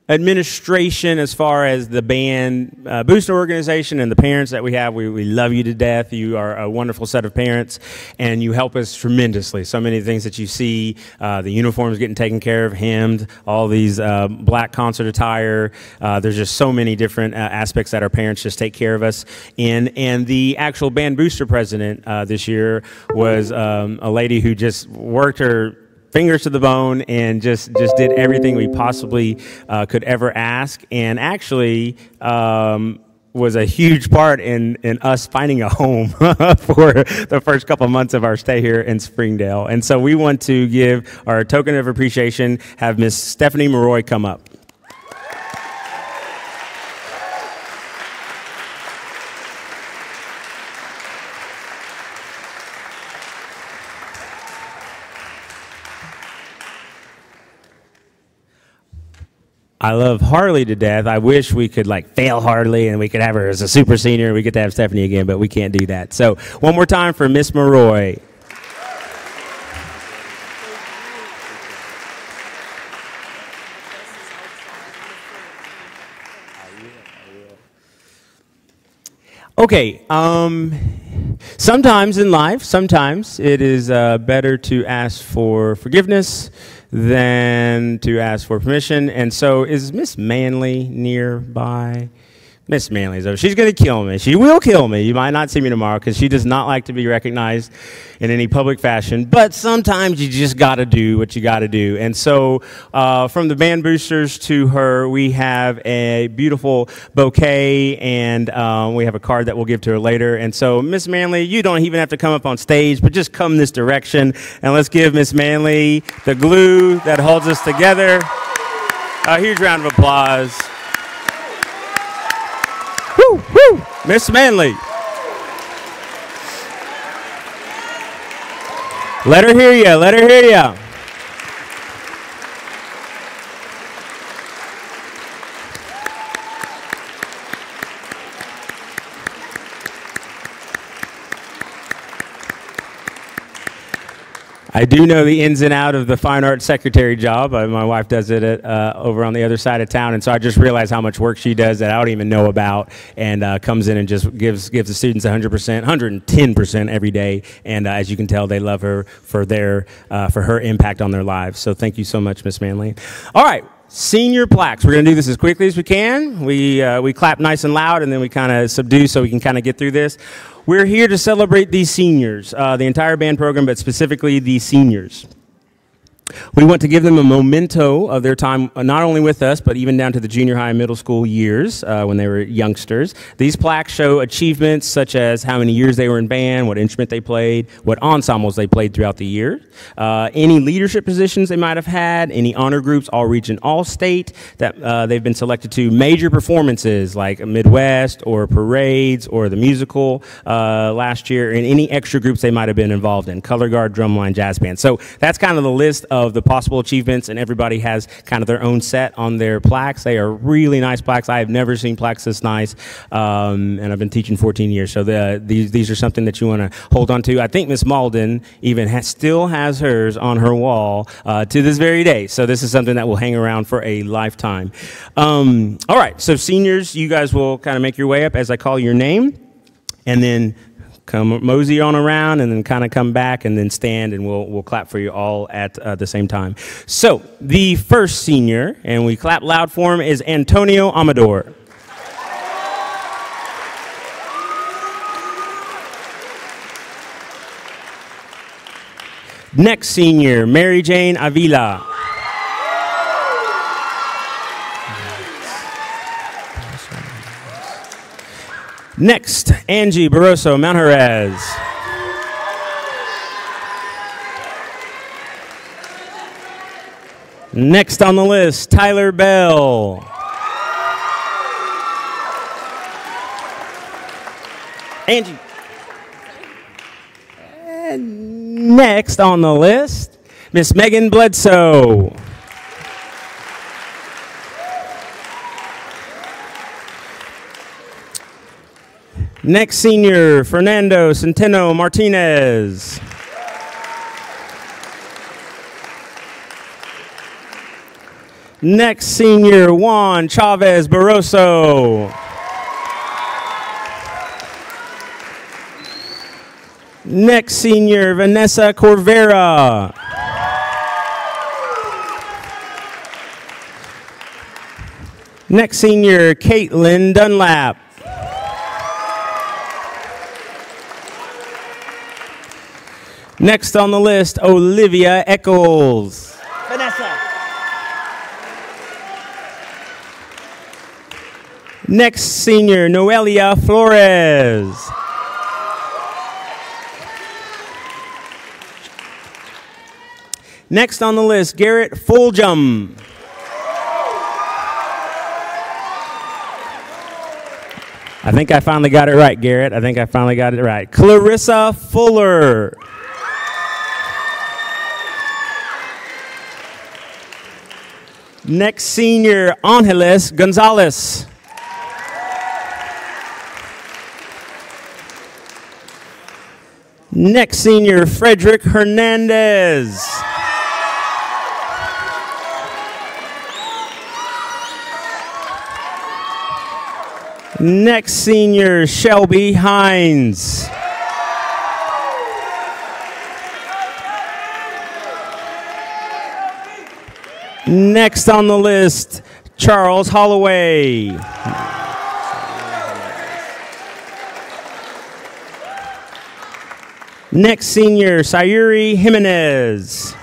administration, as far as the band booster organization and the parents that we have, we love you to death. You are a wonderful set of parents, and you help us tremendously. So many things that you see, the uniforms getting taken care of, hemmed, all these black concert attire. There's just so many different aspects that our parents just take care of us in. And the actual band booster president this year was a lady who just worked her fingers to the bone and just did everything we possibly could ever ask, and actually was a huge part in us finding a home for the first couple of months of our stay here in Springdale. And so we want to give our token of appreciation, have Miss Stephanie Maroy come up. I love Harley to death. I wish we could fail Harley and we could have her as a super senior and we get to have Stephanie again, but we can't do that. So one more time for Miss Maroy. Okay, sometimes in life, it is better to ask for forgiveness than to ask for permission. And so is Miss Manley nearby? Miss Manley's over. She's going to kill me. She will kill me. You might not see me tomorrow because she does not like to be recognized in any public fashion. But sometimes you just got to do what you got to do. And so from the band boosters to her, we have a beautiful bouquet, and we have a card that we'll give to her later. And so, Miss Manley, you don't even have to come up on stage, but just come this direction. And let's give Miss Manley the glue that holds us together. A huge round of applause. Woo, woo, Miss Manley. Let her hear you. Let her hear you. I do know the ins and outs of the fine arts secretary job. My wife does it over on the other side of town, and so I just realized how much work she does that I don't even know about, and comes in and just gives the students 100%, 110% every day. And as you can tell, they love her for her impact on their lives. So thank you so much, Miss Manley. All right. Senior plaques. We're going to do this as quickly as we can. We clap nice and loud, and then we kind of subdue so we can kind of get through this. We're here to celebrate these seniors, the entire band program, but specifically the seniors. We want to give them a memento of their time, not only with us, but even down to the junior high and middle school years when they were youngsters. These plaques show achievements such as how many years they were in band, what instrument they played, what ensembles they played throughout the year, any leadership positions they might have had, any honor groups, all region, all state that they've been selected to, major performances like Midwest or parades or the musical last year, and any extra groups they might have been involved in, color guard, drumline, jazz band. So that's kind of the list of the possible achievements, and everybody has kind of their own set on their plaques. They are really nice plaques. I have never seen plaques this nice, and I've been teaching 14 years, so these are something that you want to hold on to. I think Miss Malden even still has hers on her wall to this very day, so this is something that will hang around for a lifetime. All right, so seniors, you guys will kind of make your way up as I call your name, and then come mosey on around, and then kind of come back, and then stand, and we'll clap for you all at the same time. So the first senior, and we clap loud for him, is Antonio Amador. Next senior, Mary Jane Avila. Next, Angie Barroso Mount Jerez. Next on the list, Tyler Bell. Angie. And next on the list, Miss Megan Bledsoe. Next senior, Fernando Centeno Martinez. Next senior, Juan Chavez Barroso. Next senior, Vanessa Corvera. Next senior, Caitlin Dunlap. Next on the list, Olivia Eccles. Vanessa. Next senior, Noelia Flores. Next on the list, Garrett Fulgham. I think I finally got it right, Garrett. I think I finally got it right. Clarissa Fuller. Next senior, Angeles Gonzalez. Next senior, Frederick Hernandez. Next senior, Shelby Hines. Next on the list, Charles Holloway. Next senior, Sayuri Jimenez.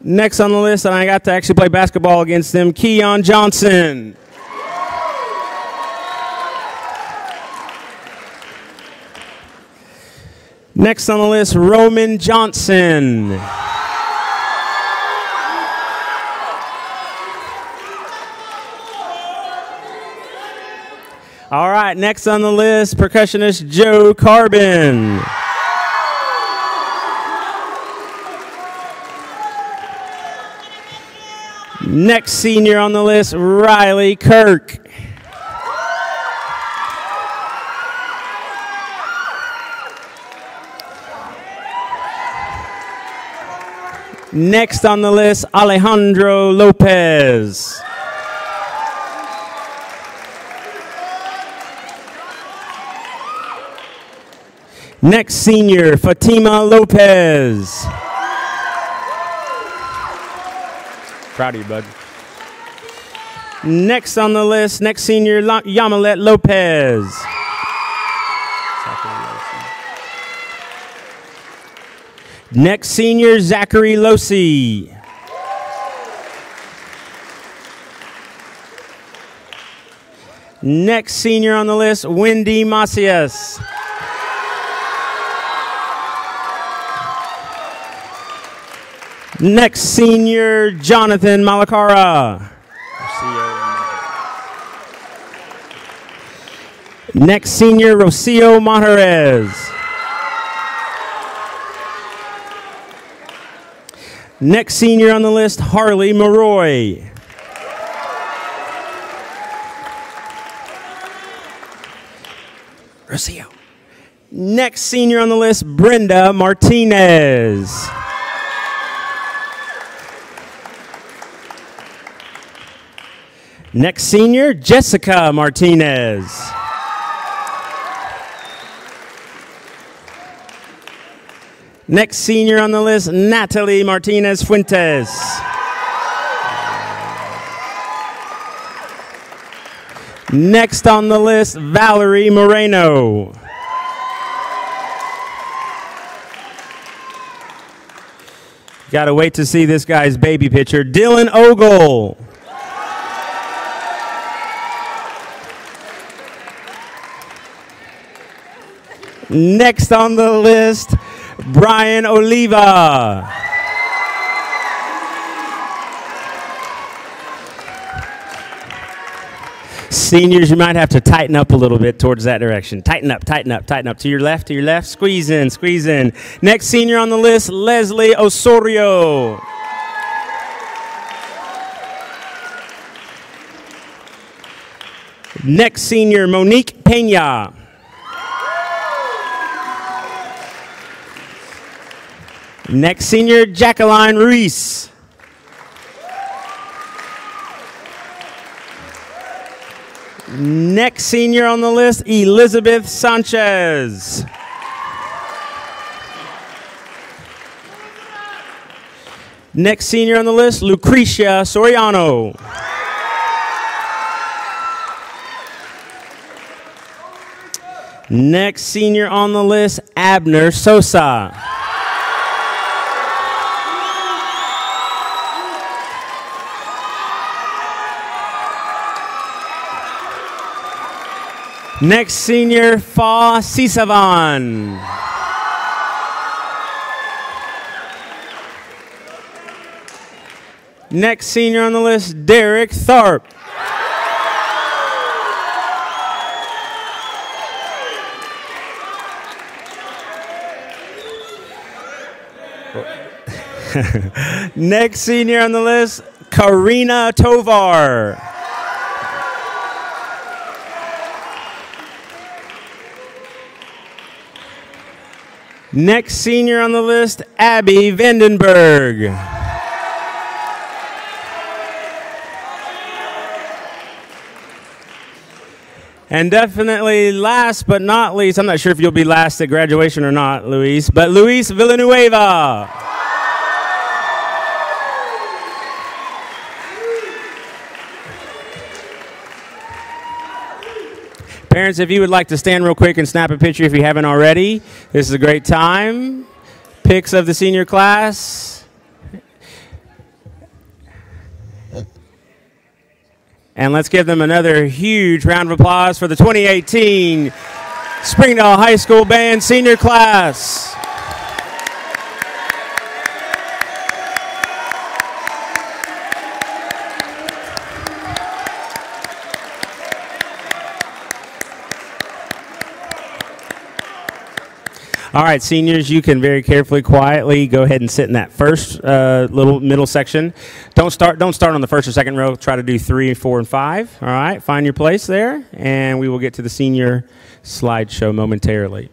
Next on the list, and I got to actually play basketball against them, Keon Johnson. Next on the list, Roman Johnson. All right, next on the list, percussionist Joe Carbon. Next senior on the list, Riley Kirk. Next on the list, Alejandro Lopez. Next senior, Fatima Lopez. Proud of you, bud. Next on the list, next senior, Yamilet Lopez. Next senior, Zachary Losi. Next senior on the list, Wendy Macias. Next senior, Jonathan Malakara. Next senior, Rocio Monterez. Next senior on the list, Harley Maroy. Rocio. Next senior on the list, Brenda Martinez. Next senior, Jessica Martinez. Next senior on the list, Natalie Martinez Fuentes. Next on the list, Valerie Moreno. Gotta wait to see this guy's baby picture, Dylan Ogle. Next on the list, Brian Oliva. Seniors, you might have to tighten up a little bit towards that direction. Tighten up, tighten up, tighten up. To your left, to your left. Squeeze in, squeeze in. Next senior on the list, Leslie Osorio. Next senior, Monique Pena. Next senior, Jacqueline Reese. Next senior on the list, Elizabeth Sanchez. Next senior on the list, Lucrecia Soriano. Next senior on the list, Abner Sosa. Next senior, Fa Sisavan. Next senior on the list, Derek Tharp. Next senior on the list, Karina Tovar. Next senior on the list, Abby Vandenberg. And definitely last but not least, I'm not sure if you'll be last at graduation or not, Luis, but Luis Villanueva. Parents, if you would like to stand real quick and snap a picture if you haven't already, this is a great time. Pics of the senior class. And let's give them another huge round of applause for the 2018 Springdale High School Band senior class. All right, seniors, you can very carefully, quietly go ahead and sit in that first little middle section. Don't start on the first or second row. Try to do 3, 4, and 5. All right, find your place there, and we will get to the senior slideshow momentarily.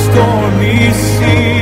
Stormy sea.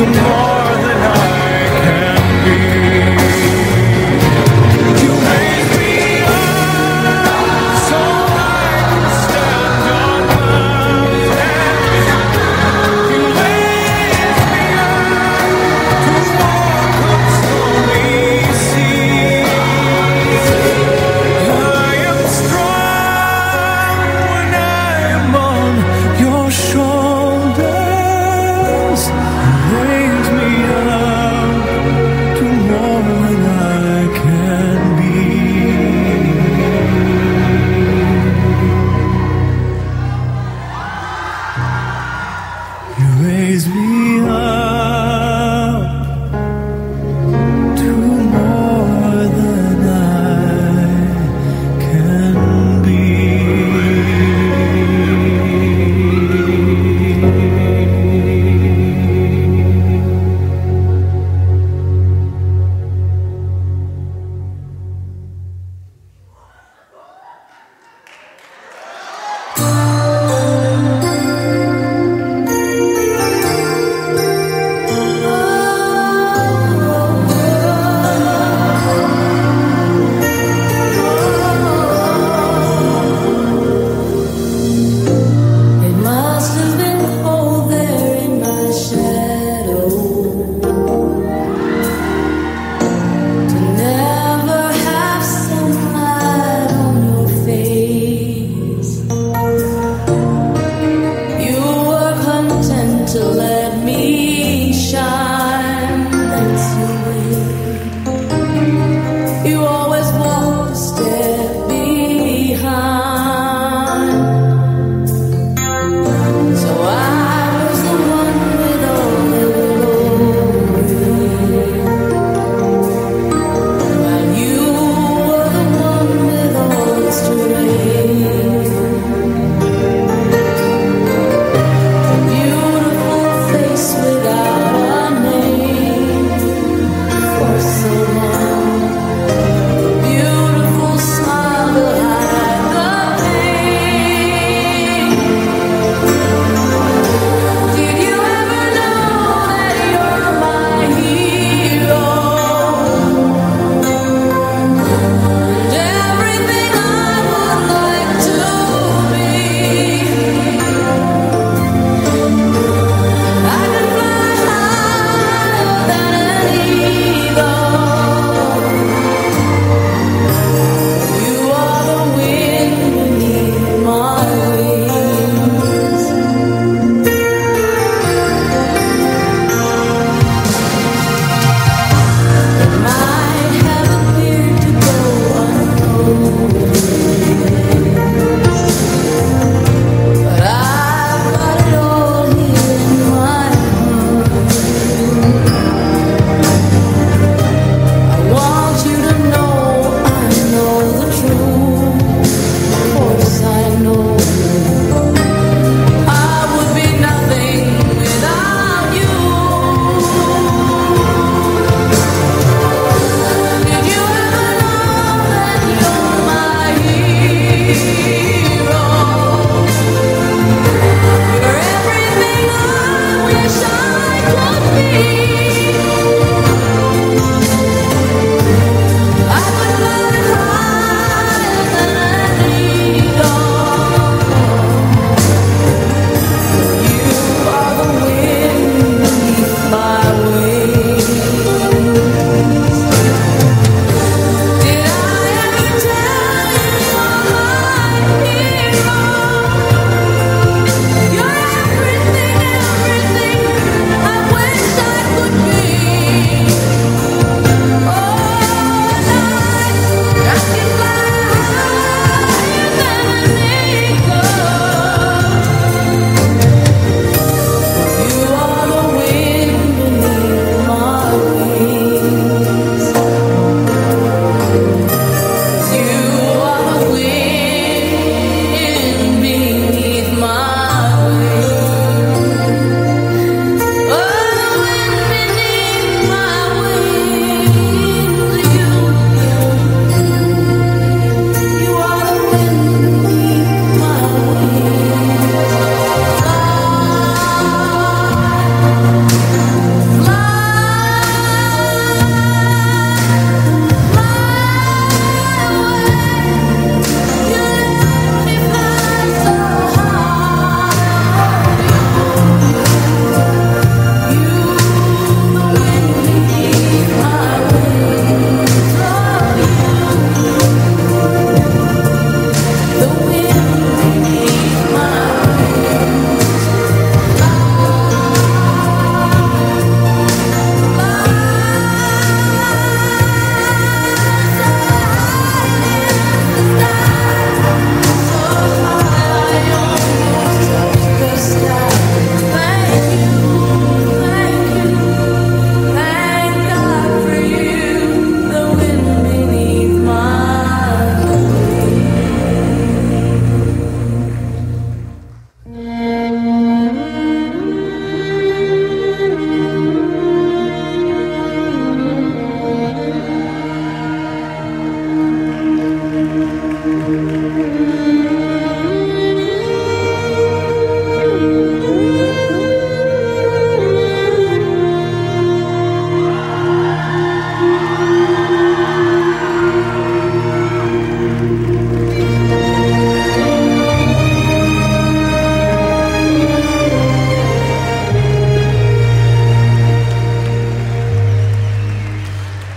Could be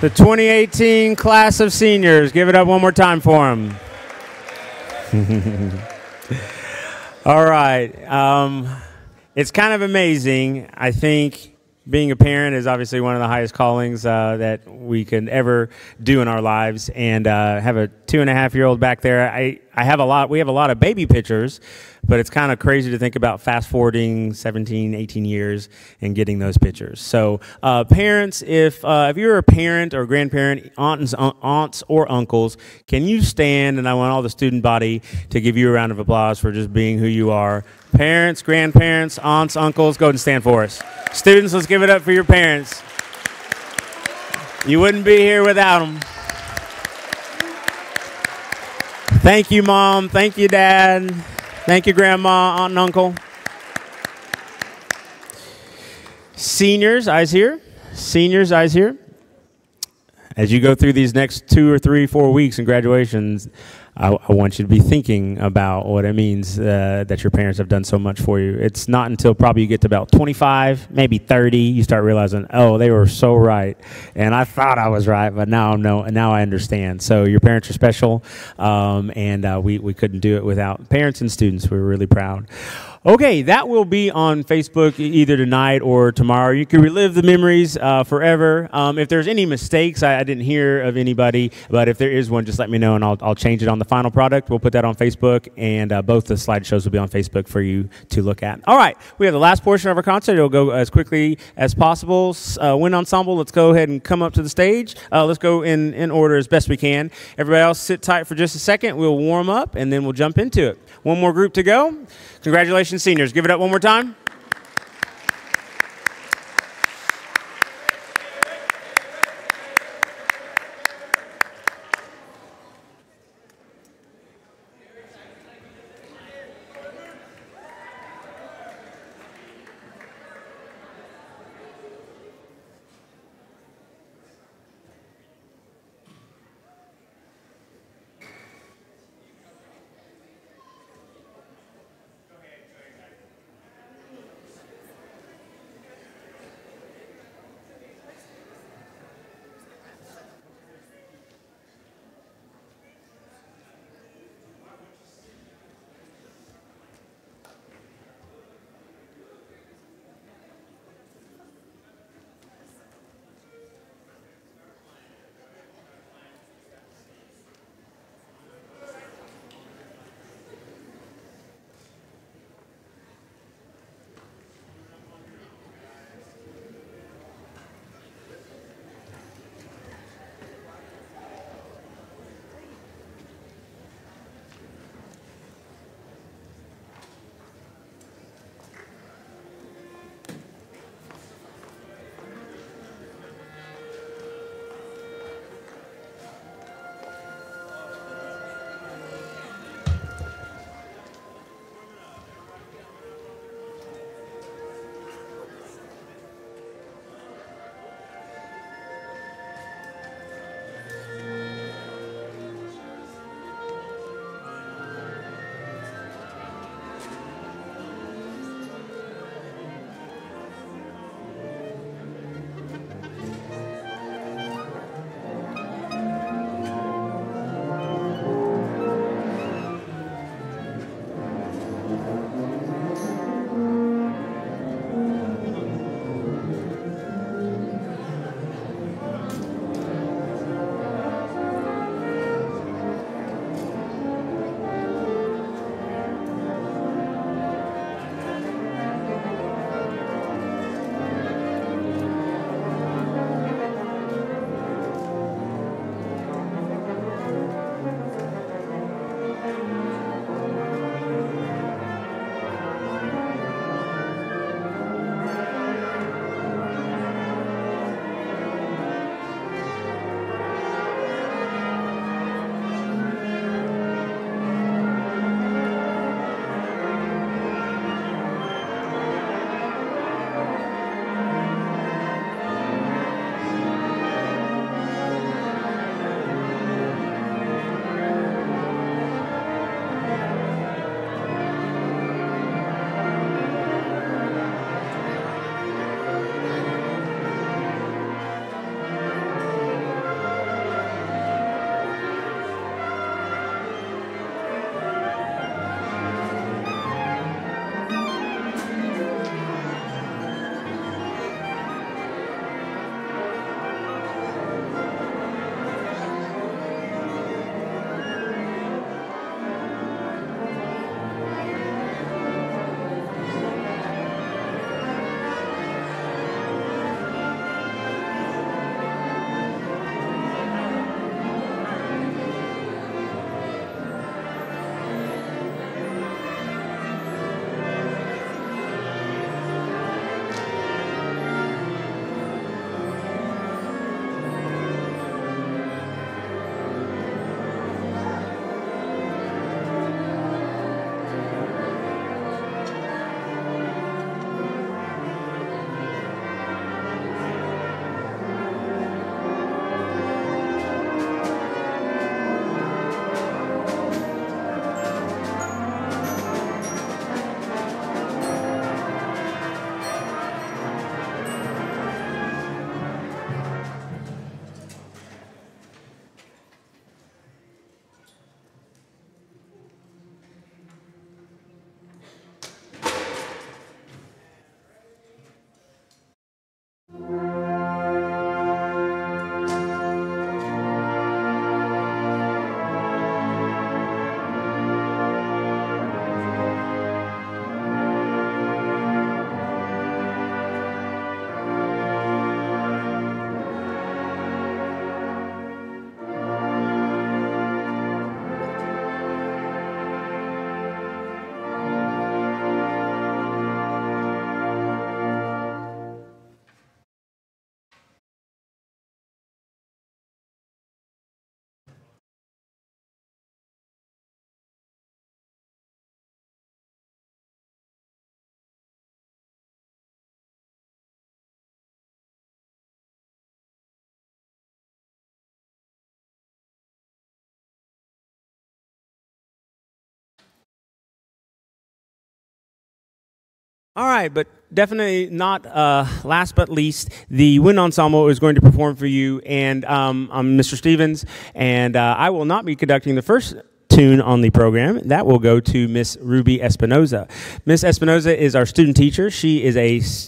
The 2018 class of seniors. Give it up one more time for them. All right. It's kind of amazing. I think being a parent is obviously one of the highest callings that we can ever do in our lives. And have a 2.5-year-old back there. We have a lot of baby pictures, but it's kind of crazy to think about fast forwarding 17, 18 years and getting those pictures. So parents, if you're a parent or grandparent, aunts or uncles, can you stand? And I want all the student body to give you a round of applause for just being who you are. Parents, grandparents, aunts, uncles, go ahead and stand for us. Students, let's give it up for your parents. You wouldn't be here without them. Thank you, Mom. Thank you, Dad. Thank you, Grandma, Aunt and Uncle. Seniors, eyes here. Seniors, eyes here. As you go through these next 2 or 3, 4 weeks in graduations, I want you to be thinking about what it means that your parents have done so much for you. It's not until probably you get to about 25, maybe 30, you start realizing, oh, they were so right. And I thought I was right, but now I understand. So your parents are special, and we couldn't do it without parents and students. We're really proud. Okay, that will be on Facebook either tonight or tomorrow. You can relive the memories forever. If there's any mistakes, I didn't hear of anybody, but if there is one, just let me know, and I'll change it on the final product. We'll put that on Facebook, and both the slideshows will be on Facebook for you to look at. All right, we have the last portion of our concert. It'll go as quickly as possible. Wind Ensemble, let's go ahead and come up to the stage. Let's go in order as best we can. Everybody else sit tight for just a second. We'll warm up, and then we'll jump into it. One more group to go. Congratulations, seniors. Give it up one more time. All right, but definitely not last but least, the wind ensemble is going to perform for you, and I'm Mr. Stevens, and I will not be conducting the first tune on the program. That will go to Miss Ruby Espinoza. Miss Espinoza is our student teacher. She is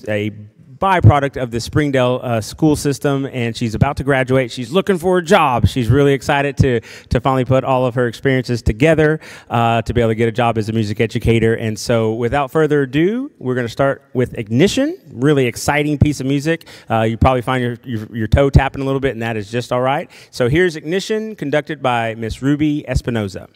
a byproduct of the Springdale school system, and she's about to graduate. She's looking for a job. She's really excited to finally put all of her experiences together to be able to get a job as a music educator. And so without further ado, we're going to start with Ignition, really exciting piece of music. You probably find your toe tapping a little bit, and that is just all right. So here's Ignition, conducted by Miss Ruby Espinoza.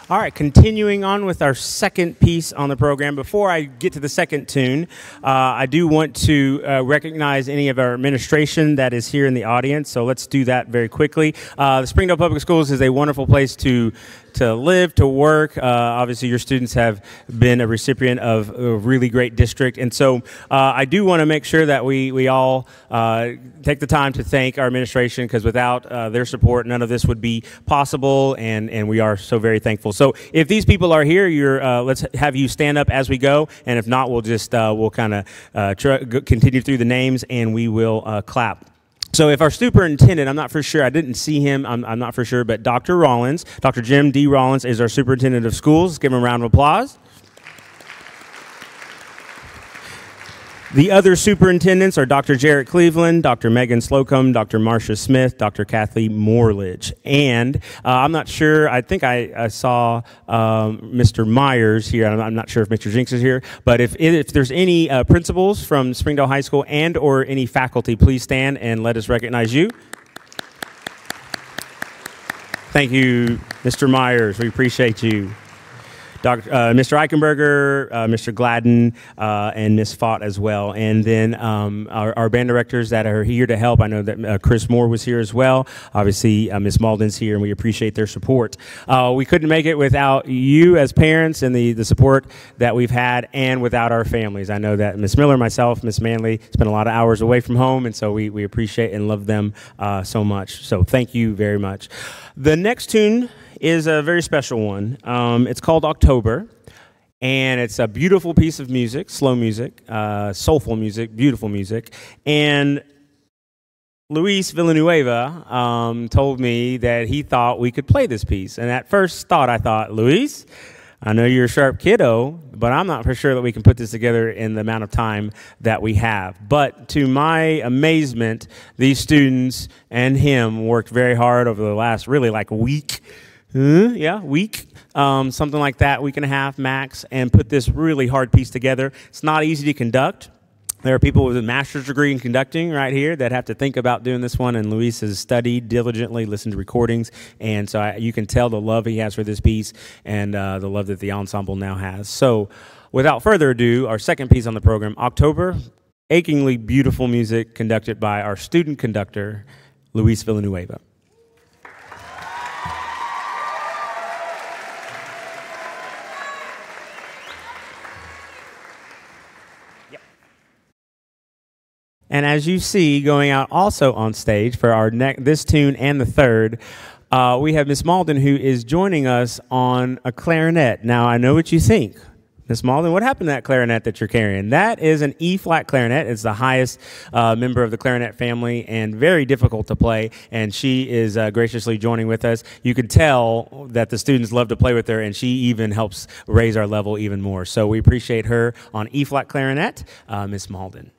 All right, continuing on with our second piece on the program. Before I get to the second tune, I do want to recognize any of our administration that is here in the audience, so let's do that very quickly. The Springdale Public Schools is a wonderful place to live, to work. Obviously, your students have been a recipient of a really great district. And so I do want to make sure that we all take the time to thank our administration, because without their support, none of this would be possible, and we are so very thankful. So if these people are here, let's have you stand up as we go, and if not, we'll just we'll kind of continue through the names, and we will clap. So if our superintendent, I'm not for sure, I didn't see him, I'm not for sure, but Dr. Rollins, Dr. Jim D. Rollins is our superintendent of schools. Give him a round of applause. The other superintendents are Dr. Jarrett Cleveland, Dr. Megan Slocum, Dr. Marcia Smith, Dr. Kathy Morledge. And I'm not sure, I think I saw Mr. Myers here. I'm not sure if Mr. Jinks is here. But if there's any principals from Springdale High School and or any faculty, please stand and let us recognize you. Thank you, Mr. Myers. We appreciate you. Mr. Eichenberger, Mr. Gladden, and Ms. Fott as well. And then our band directors that are here to help. I know that Chris Moore was here as well. Obviously, Ms. Malden's here, and we appreciate their support. We couldn't make it without you as parents and the support that we've had, and without our families. I know that Ms. Miller, myself, Ms. Manley spent a lot of hours away from home, and so we appreciate and love them so much. So thank you very much. The next tune is a very special one. It's called October, and it's a beautiful piece of music, slow music, soulful music, beautiful music. And Luis Villanueva told me that he thought we could play this piece. And at first thought, I thought, Luis, I know you're a sharp kiddo, but I'm not for sure that we can put this together in the amount of time that we have. But to my amazement, these students and him worked very hard over the last really like week. Week, something like that, week and a half max, and put this really hard piece together. It's not easy to conduct. There are people with a master's degree in conducting right here that have to think about doing this one, and Luis has studied diligently, listened to recordings, and so you can tell the love he has for this piece and the love that the ensemble now has. So without further ado, our second piece on the program, October, achingly beautiful music conducted by our student conductor, Luis Villanueva. And as you see, going out also on stage for our this tune and the third, we have Miss Malden, who is joining us on a clarinet. Now, I know what you think. Miss Malden, what happened to that clarinet that you're carrying? That is an E-flat clarinet. It's the highest member of the clarinet family and very difficult to play, and she is graciously joining with us. You can tell that the students love to play with her, and she even helps raise our level even more. So we appreciate her on E-flat clarinet, Miss Malden.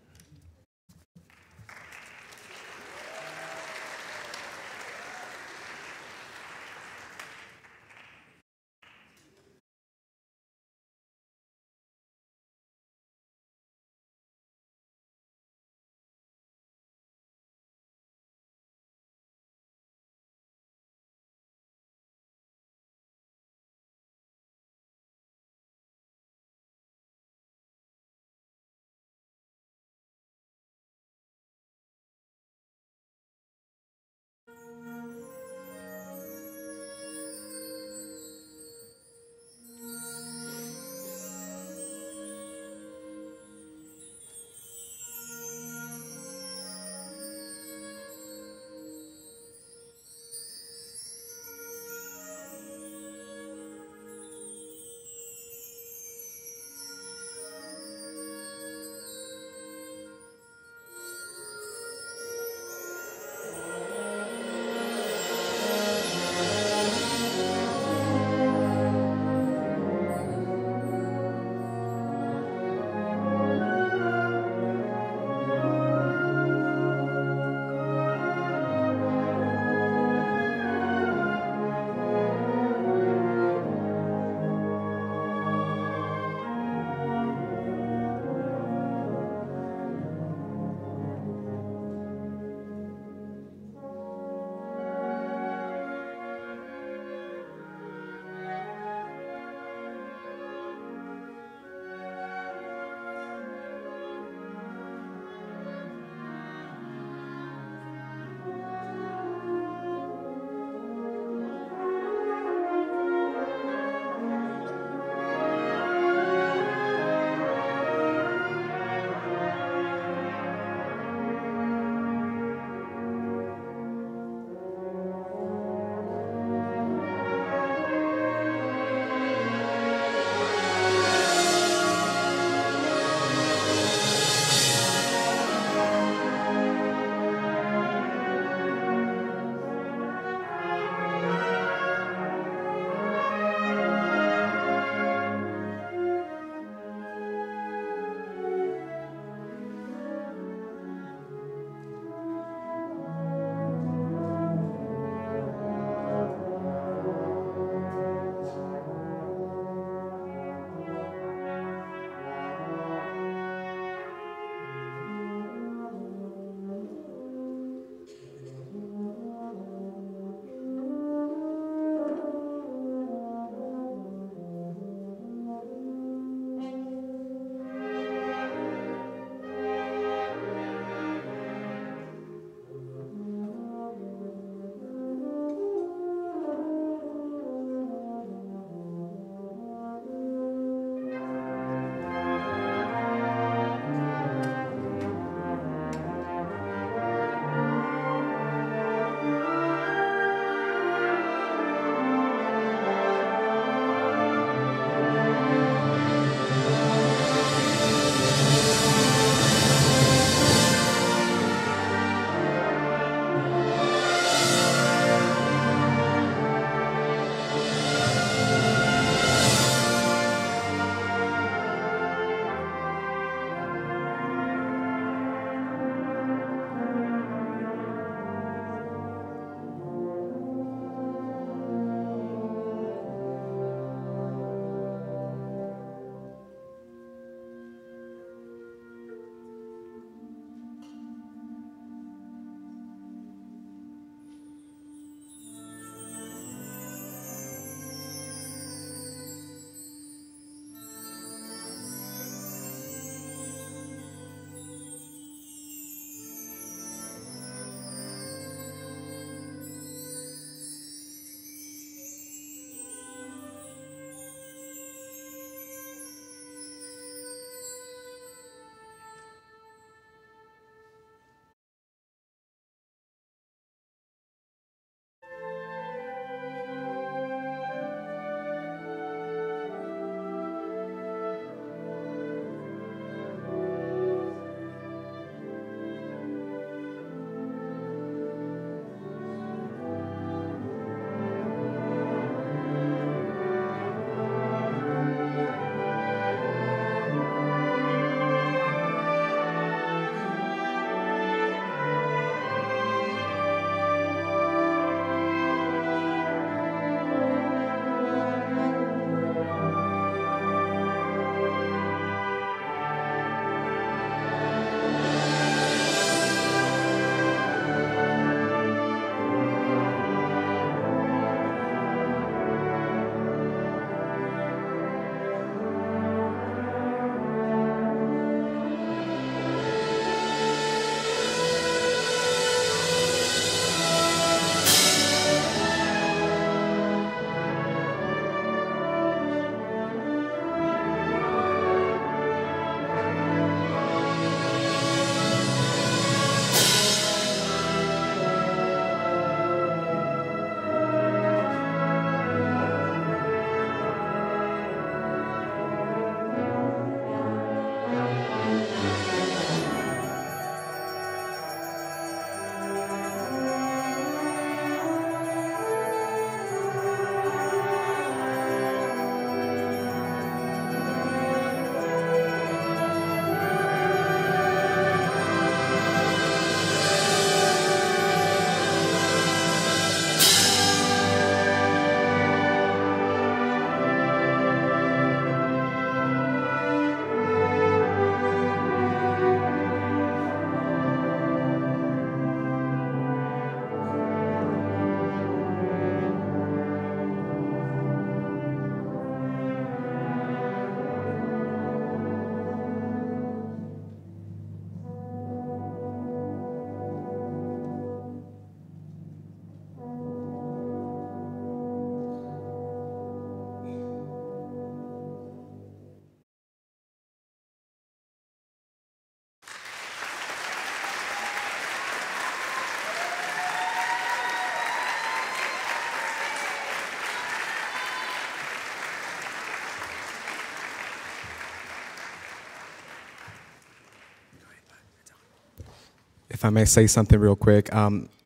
if I may say something real quick.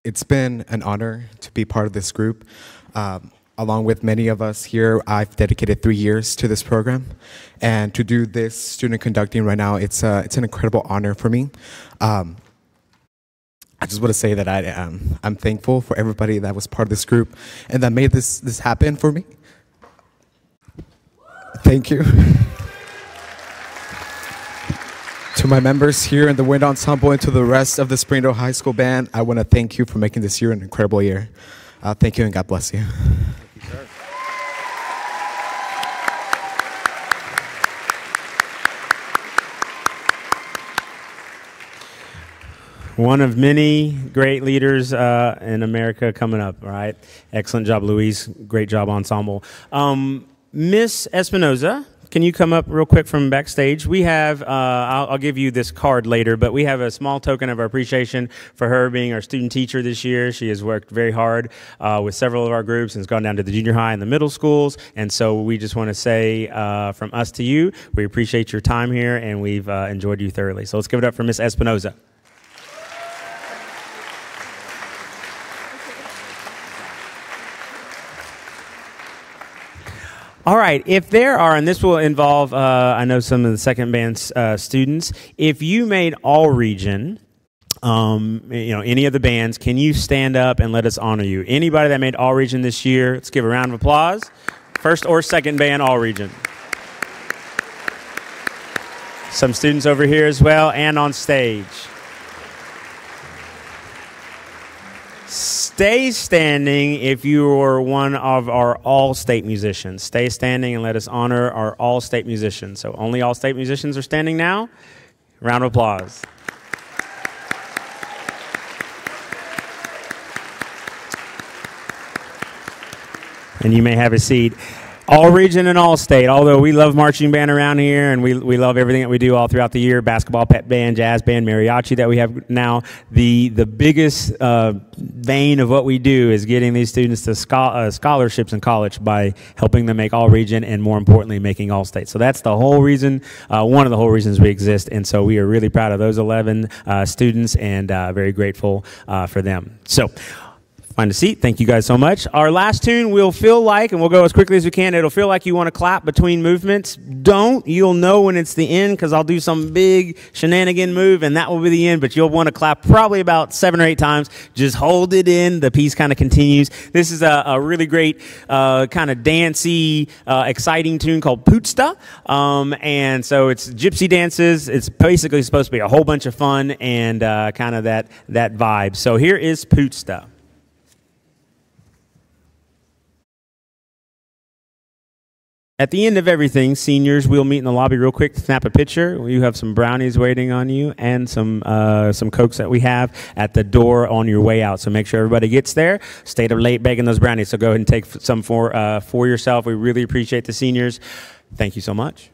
It's been an honor to be part of this group. Along with many of us here, I've dedicated 3 years to this program. And to do this student conducting right now, it's an incredible honor for me. I just want to say that I'm thankful for everybody that was part of this group and that made this happen for me. Thank you. To my members here in the Wind Ensemble and to the rest of the Springdale High School Band, I want to thank you for making this year an incredible year. Thank you and God bless you. One of many great leaders in America coming up, all right? Excellent job, Louise. Great job, ensemble. Miss Espinoza, can you come up real quick from backstage? We have, I'll give you this card later, but we have a small token of our appreciation for her being our student teacher this year. She has worked very hard with several of our groups and has gone down to the junior high and the middle schools. And so we just want to say from us to you, we appreciate your time here and we've enjoyed you thoroughly. So let's give it up for Miss Espinoza. All right, if there are, and this will involve, I know some of the second band students, if you made all region, any of the bands, can you stand up and let us honor you? Anybody that made all region this year, let's give a round of applause. First or second band, all region. Some students over here as well and on stage. Stay standing if you are one of our all-state musicians. Stay standing and let us honor our all-state musicians. So only all-state musicians are standing now. Round of applause. And you may have a seat. All region and all state, although we love marching band around here and we love everything that we do all throughout the year, basketball, pep band, jazz band, mariachi that we have now, the biggest vein of what we do is getting these students to scholarships in college by helping them make all region and more importantly making all state. So that's the whole reason, one of the whole reasons we exist, and so we are really proud of those 11 students and very grateful for them. So find a seat. Thank you guys so much. Our last tune will feel like, and we'll go as quickly as we can, it'll feel like you want to clap between movements. Don't. You'll know when it's the end because I'll do some big shenanigan move and that will be the end, but you'll want to clap probably about 7 or 8 times. Just hold it in. The piece kind of continues. This is a really great kind of dancey, exciting tune called Pootsta. And so it's gypsy dances. It's basically supposed to be a whole bunch of fun and kind of that vibe. So here is Pootsta. At the end of everything, seniors, we'll meet in the lobby real quick to snap a picture. You have some brownies waiting on you and some Cokes that we have at the door on your way out. So make sure everybody gets there. Stayed up late baking those brownies, so go ahead and take some for yourself. We really appreciate the seniors. Thank you so much.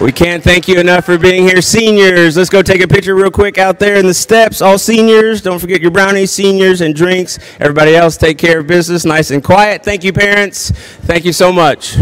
We can't thank you enough for being here. Seniors, let's go take a picture real quick out there in the steps. All seniors, don't forget your brownies, seniors, and drinks. Everybody else, take care of business, nice and quiet. Thank you, parents. Thank you so much.